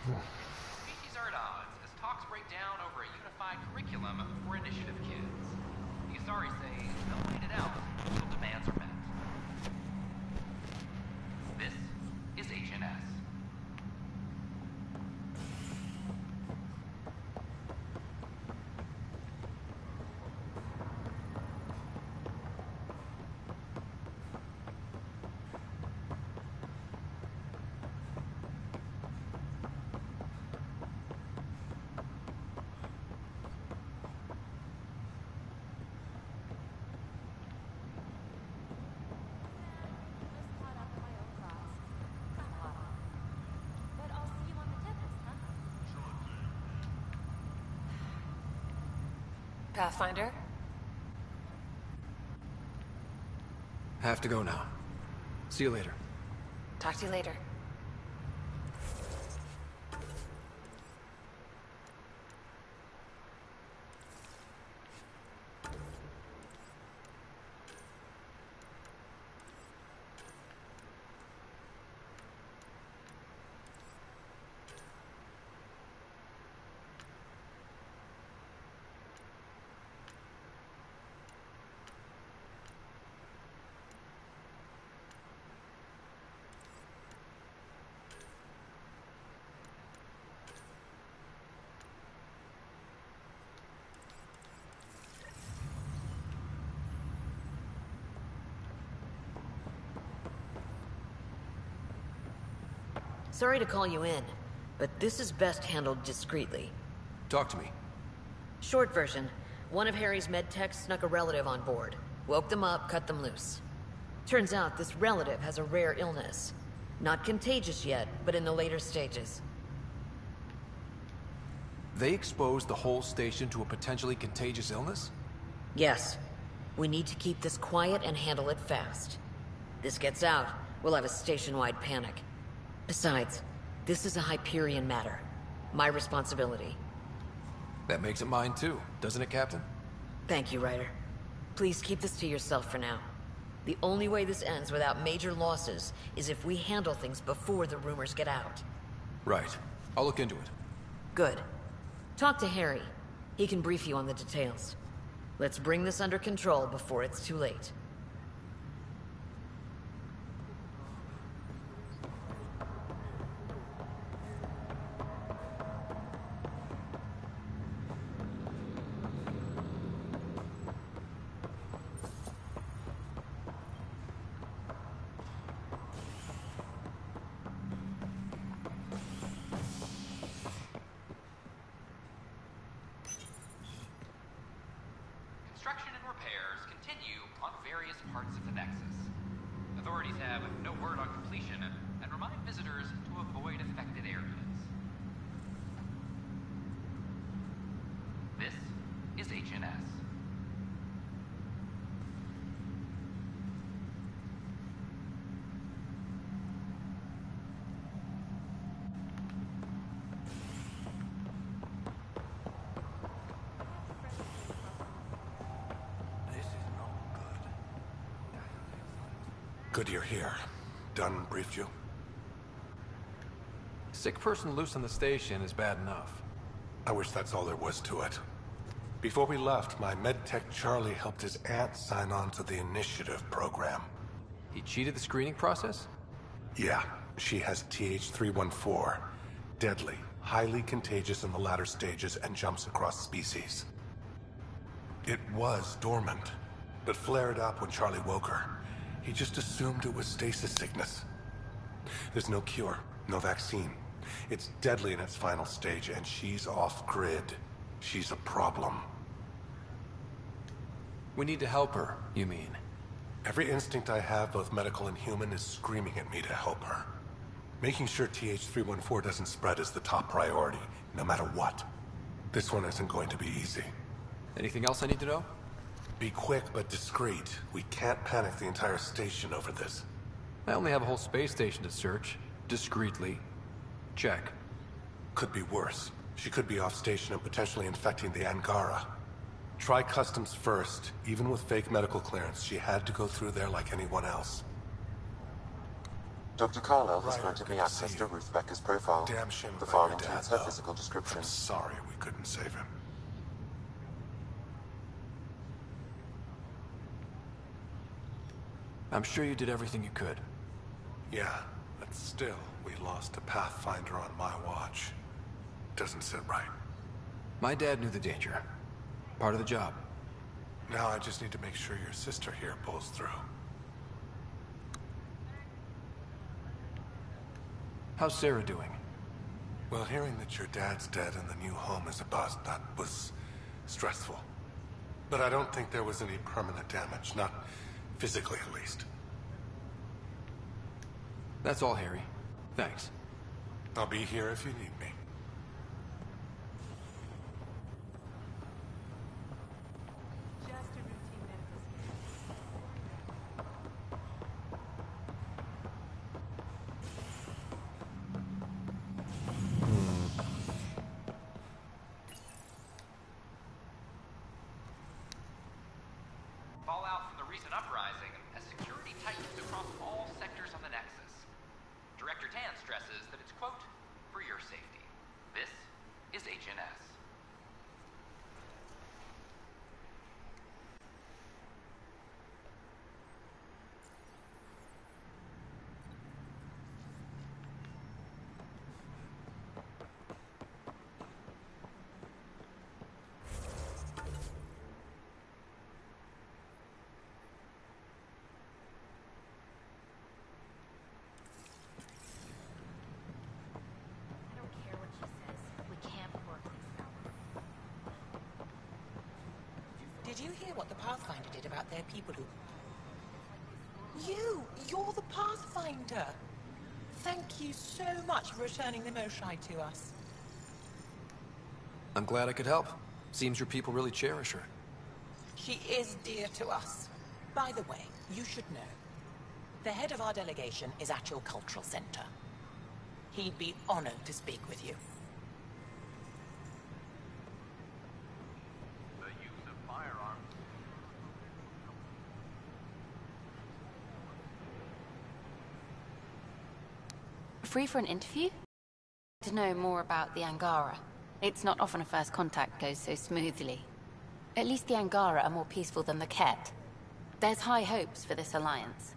Species are at odds as talks break down over a unified curriculum for initiative kids. The Asari say they'll wait it out until demands are met. This is Agent S. Pathfinder? Have to go now. See you later. Talk to you later. Sorry to call you in, but this is best handled discreetly. Talk to me. Short version, one of Harry's med techs snuck a relative on board. Woke them up, cut them loose. Turns out this relative has a rare illness. Not contagious yet, but in the later stages. They exposed the whole station to a potentially contagious illness? Yes. We need to keep this quiet and handle it fast. This gets out, we'll have a station-wide panic. Besides, this is a Hyperion matter. My responsibility. That makes it mine too, doesn't it, Captain? Thank you, Ryder. Please keep this to yourself for now. The only way this ends without major losses is if we handle things before the rumors get out. Right. I'll look into it. Good. Talk to Harry. He can brief you on the details. Let's bring this under control before it's too late. Construction and repairs continue on various parts of the Nexus. Authorities have no word on completion and remind visitors to avoid affected areas. This is HNS. Good you're here. Dunn briefed you? Sick person loose on the station is bad enough. I wish that's all there was to it. Before we left, my medtech Charlie helped his aunt sign on to the initiative program. He cheated the screening process? Yeah, she has TH314. Deadly, highly contagious in the latter stages and jumps across species. It was dormant, but flared up when Charlie woke her. He just assumed it was stasis sickness. There's no cure, no vaccine. It's deadly in its final stage, and she's off-grid. She's a problem. We need to help her, you mean? Every instinct I have, both medical and human, is screaming at me to help her. Making sure TH314 doesn't spread is the top priority, no matter what. This one isn't going to be easy. Anything else I need to know? Be quick but discreet. We can't panic the entire station over this. I only have a whole space station to search. Discreetly. Check. Could be worse. She could be off station and potentially infecting the Angara. Try customs first. Even with fake medical clearance, she had to go through there like anyone else. Dr. Carlisle has granted me access to Ruth Becker's profile. Damn shame The about file your dad, includes her though. physical description. I'm sorry we couldn't save him. I'm sure you did everything you could. Yeah, but still, we lost a Pathfinder on my watch. Doesn't sit right. My dad knew the danger. Part of the job. Now I just need to make sure your sister here pulls through. How's Sarah doing? Well, hearing that your dad's dead and the new home is a bust, that was stressful. But I don't think there was any permanent damage, not physically at least. That's all, Harry. Thanks. I'll be here if you need me. recent uprising as security tightens across all sectors of the Nexus. Director Tan stresses that it's, quote, for your safety. This is HNS. Did you hear what the Pathfinder did about their people who... You're the Pathfinder! Thank you so much for returning the Moshai to us. I'm glad I could help. Seems your people really cherish her. She is dear to us. By the way, you should know. The head of our delegation is at your cultural center. He'd be honored to speak with you. Free for an interview? To know more about the Angara. It's not often a first contact goes so smoothly. At least the Angara are more peaceful than the Ket. There's high hopes for this alliance.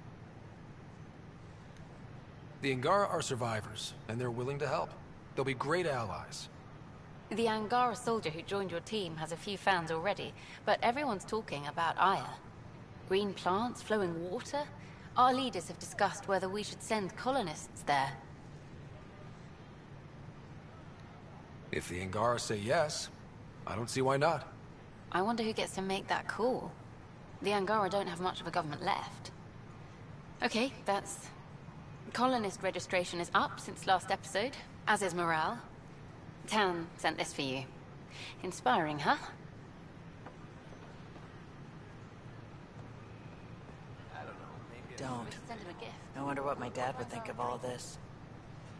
The Angara are survivors, and they're willing to help. They'll be great allies. The Angara soldier who joined your team has a few fans already, but everyone's talking about Aya. Green plants, flowing water? Our leaders have discussed whether we should send colonists there. If the Angara say yes, I don't see why not. I wonder who gets to make that call. The Angara don't have much of a government left. Okay, that's... Colonist registration is up since last episode, as is morale. Tan sent this for you. Inspiring, huh? Don't. I wonder what my dad would think of all this.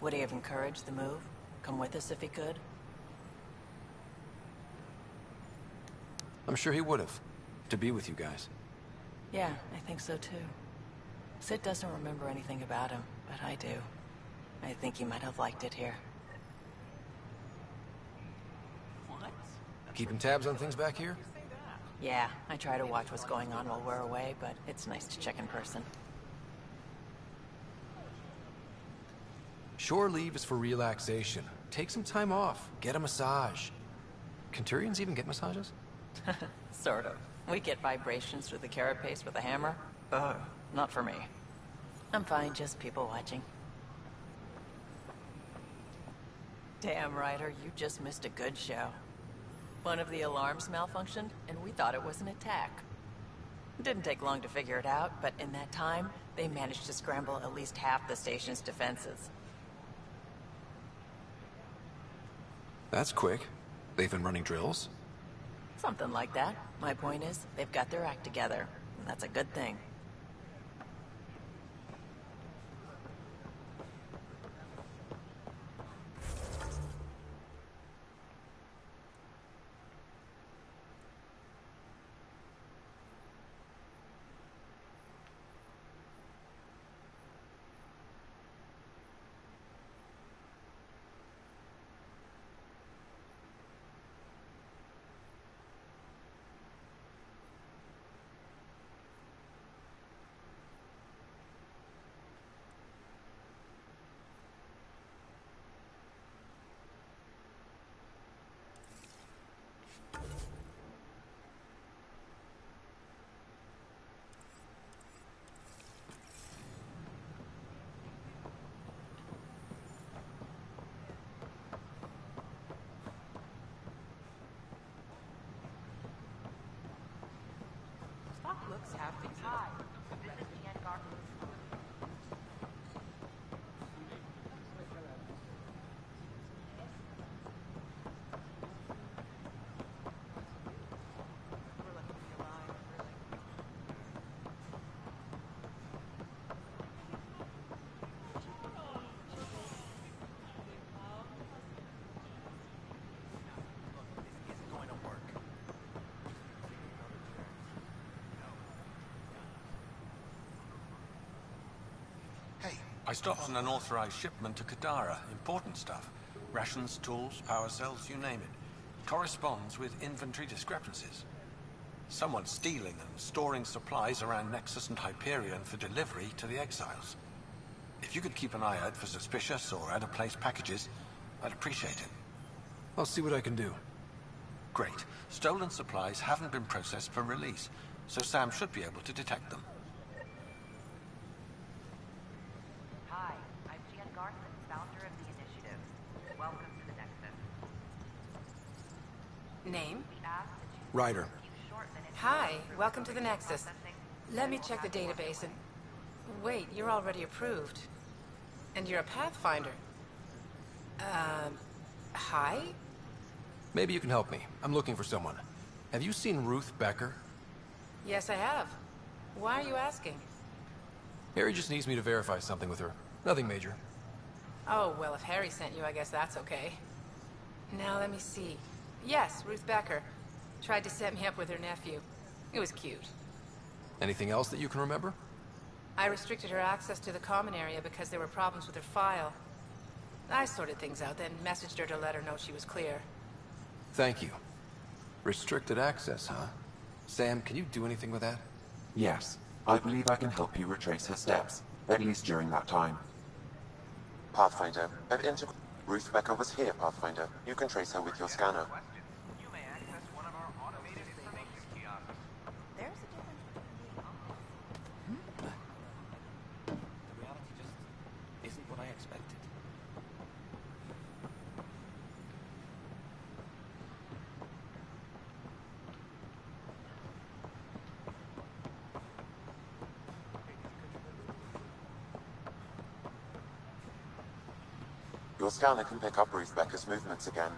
Would he have encouraged the move? Come with us if he could? I'm sure he would have. To be with you guys. Yeah, I think so too. Sid doesn't remember anything about him, but I do. I think he might have liked it here. What? Keeping tabs on things back here? Yeah, I try to watch what's going on while we're away, but it's nice to check in person. Shore leave is for relaxation. Take some time off. Get a massage. Can Turians even get massages? Sort of. We get vibrations through the carapace with a hammer. Ugh, not for me. I'm fine, just people watching. Damn, Ryder, you just missed a good show. One of the alarms malfunctioned, and we thought it was an attack. It didn't take long to figure it out, but in that time, they managed to scramble at least half the station's defenses. That's quick. They've been running drills? Something like that. My point is, they've got their act together, and that's a good thing. Looks half the time. This is the Angara. I stopped an unauthorized shipment to Kadara. Important stuff. Rations, tools, power cells, you name it. Corresponds with inventory discrepancies. Someone's stealing and storing supplies around Nexus and Hyperion for delivery to the exiles. If you could keep an eye out for suspicious or out-of-place packages, I'd appreciate it. I'll see what I can do. Great. Stolen supplies haven't been processed for release, so Sam should be able to detect them. Hi, I'm Jan Garson, founder of the initiative. Welcome to the Nexus. Name? Ryder. Hi, welcome to the Nexus. Let me check the database and... Wait, you're already approved. And you're a Pathfinder. Hi? Maybe you can help me. I'm looking for someone. Have you seen Ruth Becker? Yes, I have. Why are you asking? Harry just needs me to verify something with her. Nothing major. Oh, well, if Harry sent you, I guess that's okay. Now, let me see. Yes, Ruth Becker. Tried to set me up with her nephew. It was cute. Anything else that you can remember? I restricted her access to the common area because there were problems with her file. I sorted things out, then messaged her to let her know she was clear. Thank you. Restricted access, huh? Sam, can you do anything with that? Yes, I believe I can help you retrace her steps, at least during that time. Pathfinder, at Ruth Becker was here, Pathfinder. You can trace her with your scanner. You may access one of our automated information kiosks. There's a difference between The reality just isn't what I expected. Your scanner can pick up Ruth Becker's movements again.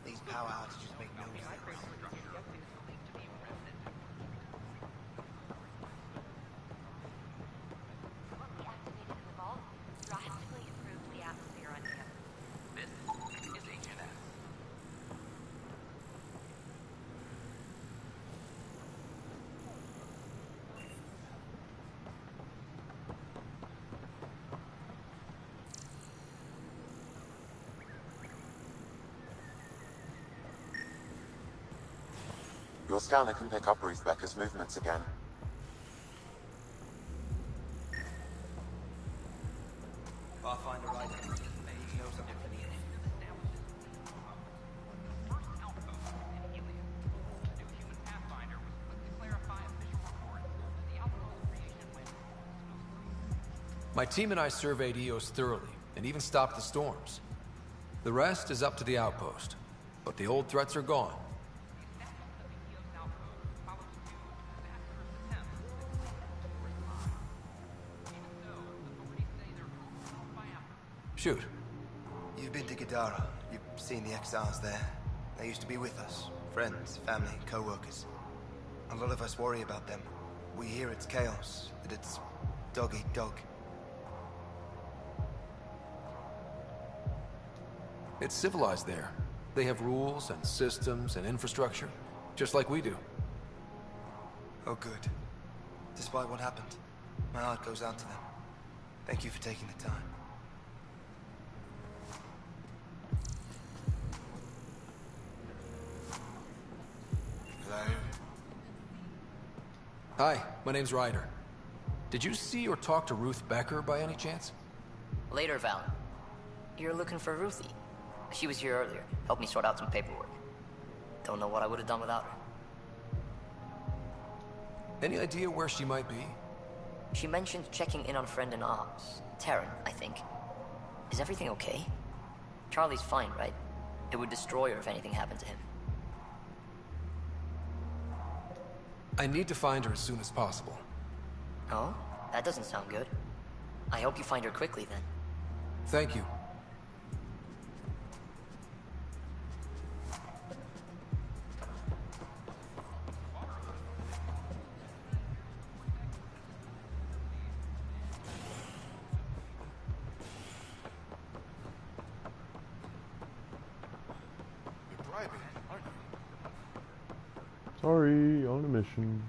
These power outages make no sense. drastically improved the atmosphere on campus. This is HNS. Your scanner can pick up Ruth Becker's movements again. Pathfinder Ryder. Maybe know something for me. First outpost in Helium. A new human pathfinder was quick to clarify official reports that the outpost creation went smoothly. My team and I surveyed EOS thoroughly, and even stopped the storms. The rest is up to the outpost, but the old threats are gone. Shoot. You've been to Kadara. You've seen the exiles there. They used to be with us. Friends, family, co-workers. A lot of us worry about them. We hear it's chaos, that it's dog eat dog. It's civilized there. They have rules and systems and infrastructure, just like we do. Oh, good. Despite what happened, my heart goes out to them. Thank you for taking the time. Hello? Hi, my name's Ryder. Did you see or talk to Ruth Becker by any chance? Later, Val. You're looking for Ruthie. She was here earlier. Helped me sort out some paperwork. Don't know what I would have done without her. Any idea where she might be? She mentioned checking in on a friend in ops. Terran, I think. Is everything okay? Charlie's fine, right? It would destroy her if anything happened to him. I need to find her as soon as possible. Oh? That doesn't sound good. I hope you find her quickly, then. Thank you. Sorry, on a mission.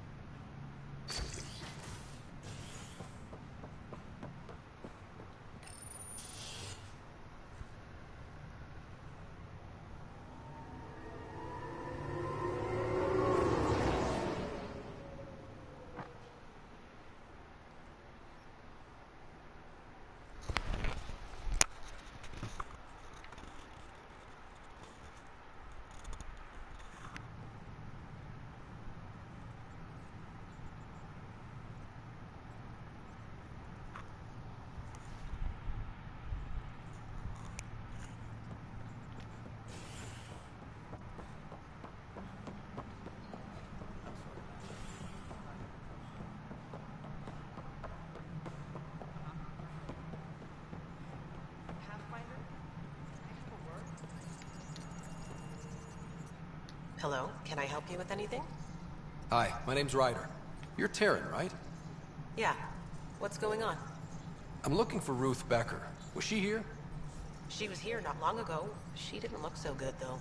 Hello, can I help you with anything? Hi, my name's Ryder. You're Terran, right? Yeah. What's going on? I'm looking for Ruth Becker. Was she here? She was here not long ago. She didn't look so good, though.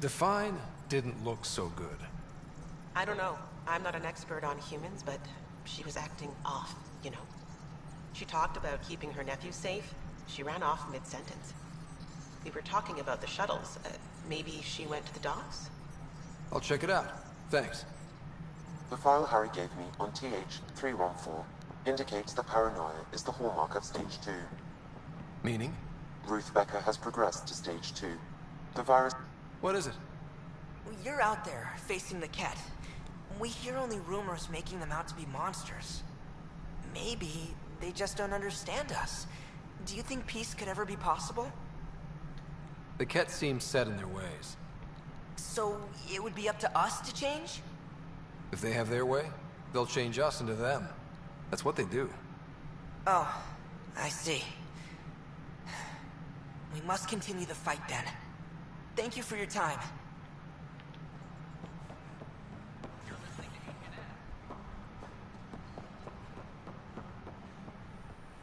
Define didn't look so good. I don't know. I'm not an expert on humans, but she was acting off, you know. She talked about keeping her nephew safe. She ran off mid-sentence. We were talking about the shuttles. Maybe she went to the docks? I'll check it out. Thanks. The file Harry gave me on TH-314 indicates that paranoia is the hallmark of Stage 2. Meaning? Ruth Becker has progressed to Stage 2. The virus... What is it? You're out there, facing the Ket. We hear only rumors making them out to be monsters. Maybe they just don't understand us. Do you think peace could ever be possible? The Ket seem set in their ways. So it would be up to us to change? If they have their way, they'll change us into them. That's what they do. Oh, I see. We must continue the fight then. Thank you for your time.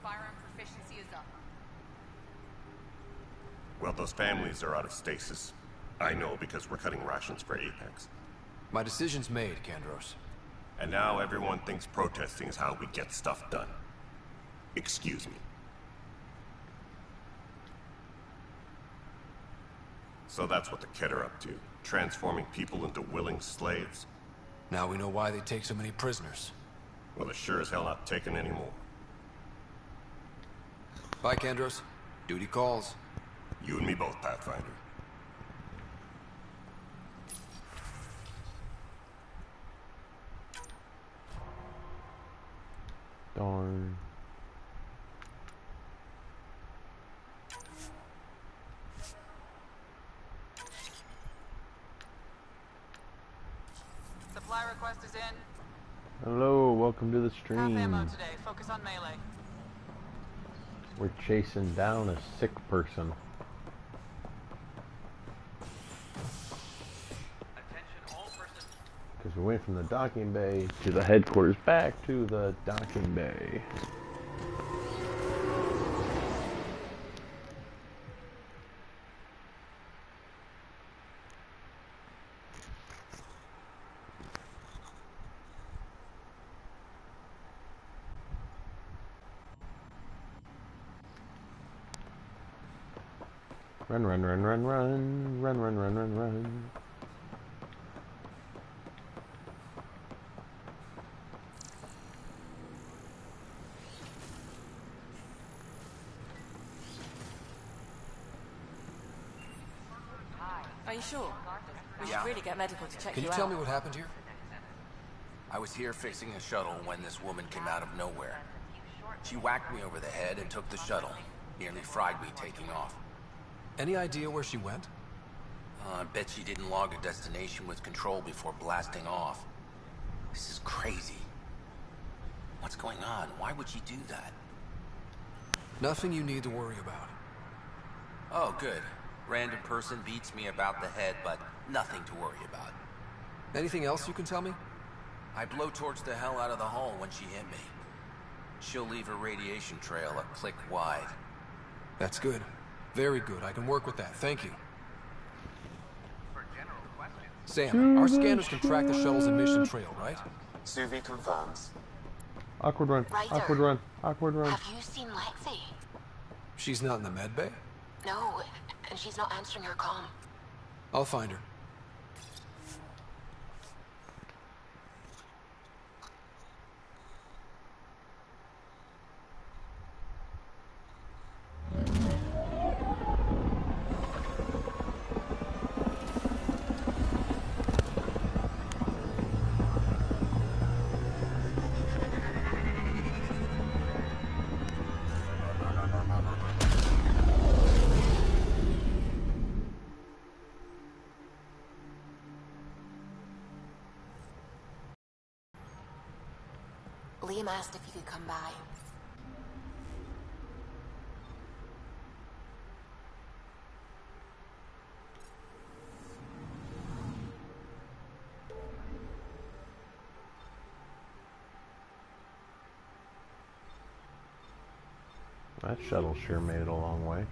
Firearm proficiency is up. Well, those families are out of stasis. I know because we're cutting rations for Apex. My decision's made, Kandros. And now everyone thinks protesting is how we get stuff done. Excuse me. So that's what the Ket are up to, transforming people into willing slaves? Now we know why they take so many prisoners. Well, they're sure as hell not taking any more. Bye, Kandros. Duty calls. You and me both, Pathfinder. Darn. Supply request is in. Hello, welcome to the Half stream. ammo today. Focus on melee. We're chasing down a sick person. Because we went from the docking bay to the headquarters back to the docking bay. Run, run, run, run, run, run, run, run, run, run. Are you sure? We should really get medical to check Can you you out. tell me what happened here? I was here fixing a shuttle when this woman came out of nowhere. She whacked me over the head and took the shuttle. Nearly fried me taking off. Any idea where she went? I bet she didn't log a destination with control before blasting off. This is crazy. What's going on? Why would she do that? Nothing you need to worry about. Oh, good. Random person beats me about the head, but nothing to worry about. Anything else you can tell me? I blow towards the hell out of the hull when she hit me. She'll leave her radiation trail a click wide. That's good. Very good. I can work with that. Thank you. Sam, our scanners can track the shuttle's emission trail, right? Suvi confirms. Awkward run. Ryder, Awkward run. Awkward run. Have you seen Lexi? She's not in the med bay? No, and she's not answering her comm. I'll find her. Liam asked if you could come by. That shuttle sure made it a long way.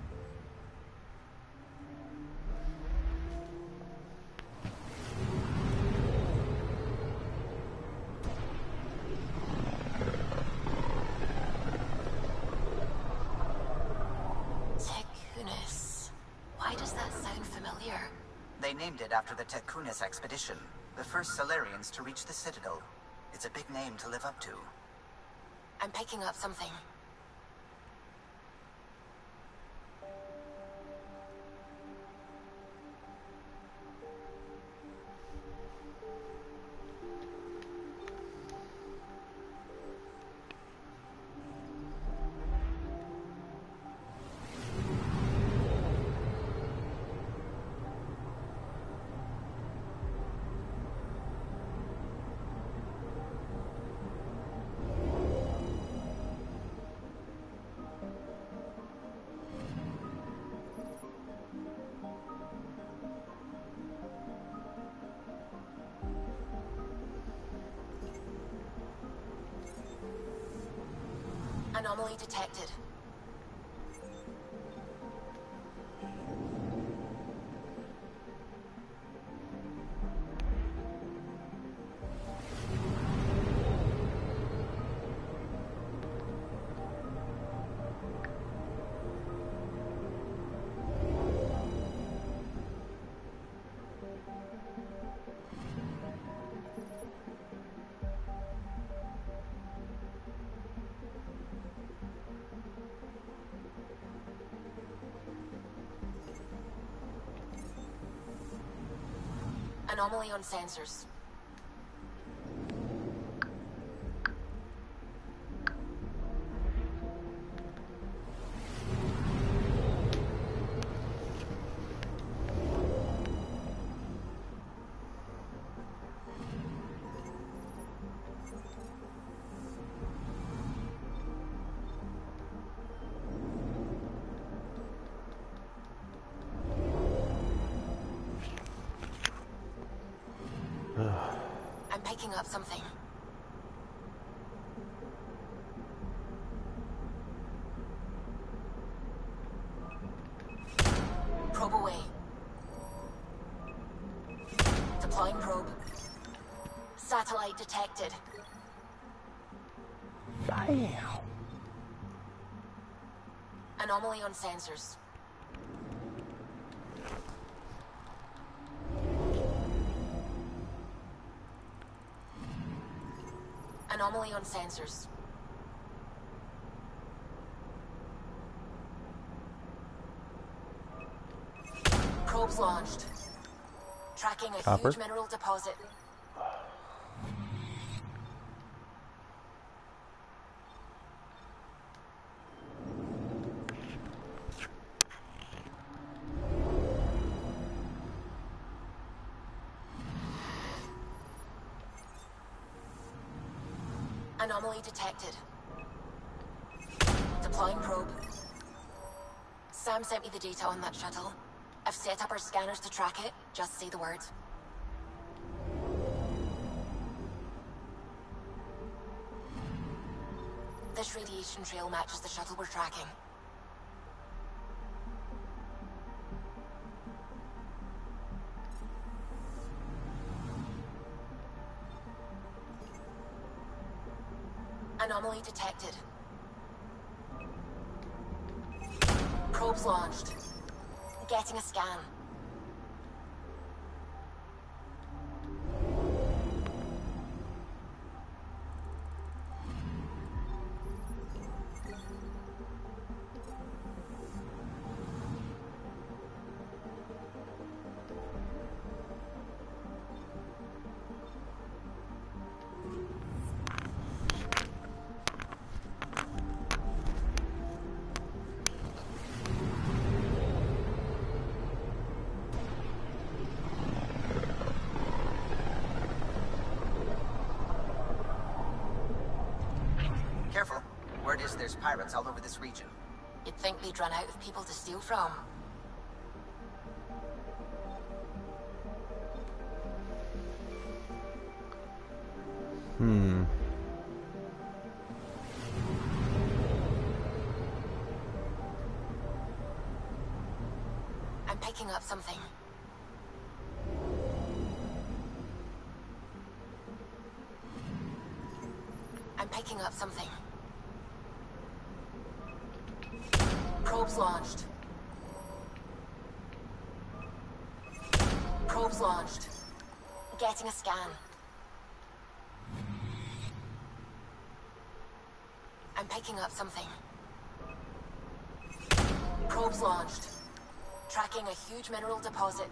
Tekunis. Why does that sound familiar? They named it after the Tekunis expedition, the first Solarians to reach the Citadel. It's a big name to live up to. I'm picking up something. Anomaly detected. Anomaly on sensors. I'm picking up something. Probe away. Deploying probe. Satellite detected. Damn. Anomaly on sensors. Anomaly on sensors. Probes launched. Tracking a Copper. huge mineral deposit. Anomaly detected. Deploying probe. Sam sent me the data on that shuttle. I've set up our scanners to track it. Just say the word. This radiation trail matches the shuttle we're tracking. Anomaly detected. Probes launched. Getting a scan. Careful. Word is there's pirates all over this region. You'd think they'd run out of people to steal from. picking up something. I'm picking up something. Probes launched. Probes launched. Getting a scan. I'm picking up something. Probes launched. Tracking a huge mineral deposit.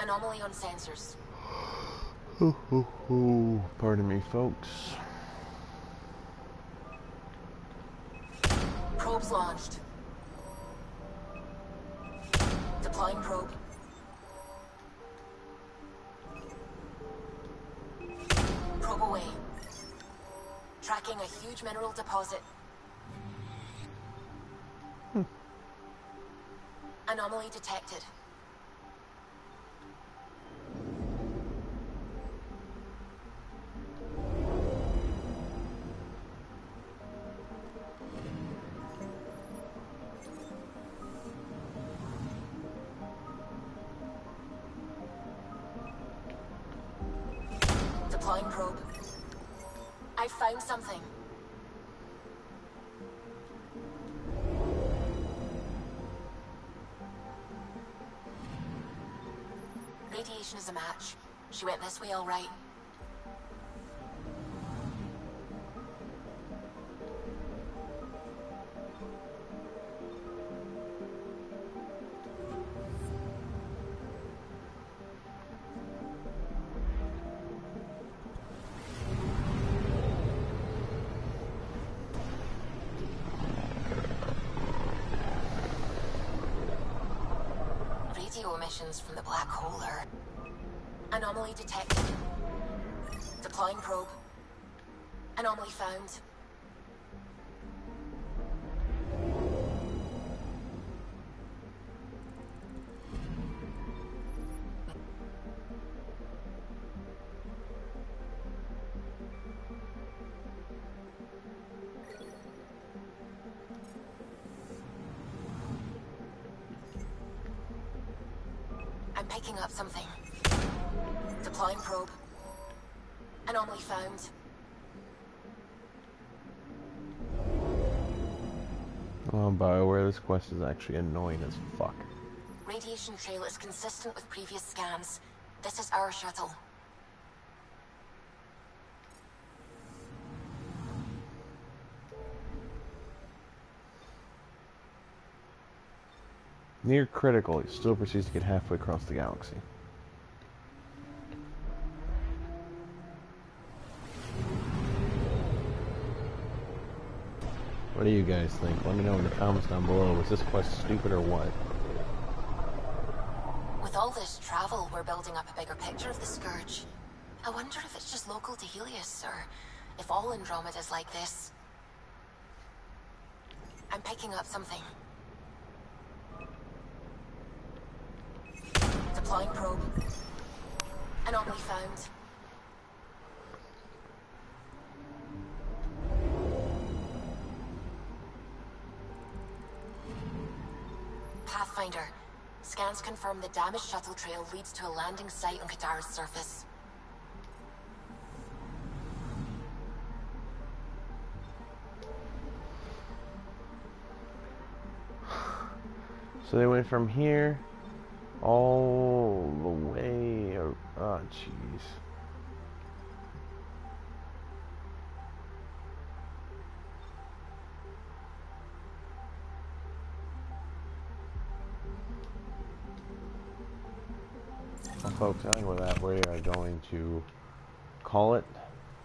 Anomaly on sensors. Pardon me, folks. Probes launched. Deploying probe. Probe away. Tracking a huge mineral deposit. Anomaly detected. Deploying probe. I found something. Radiation is a match. She went this way all right. Radio emissions from the black hole are... Anomaly detected. Deploying probe. Anomaly found. I'm picking up something. Deploying probe. Anomaly found. Oh, BioWare, this quest is actually annoying as fuck. Radiation trail is consistent with previous scans. This is our shuttle. Near critical, he still proceeds to get halfway across the galaxy. What do you guys think? Let me know in the comments down below. Was this quest stupid or what? With all this travel, we're building up a bigger picture of the Scourge. I wonder if it's just local to Helios, or if all Andromeda's like this. I'm picking up something. Deploying probe. Anomaly found. Pathfinder. Scans confirm the damaged shuttle trail leads to a landing site on Kadara's surface. So they went from here all the way. Oh, jeez. Well, folks, I think with that, we are going to call it.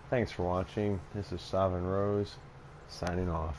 Thanks for watching. This is SovereignRose, signing off.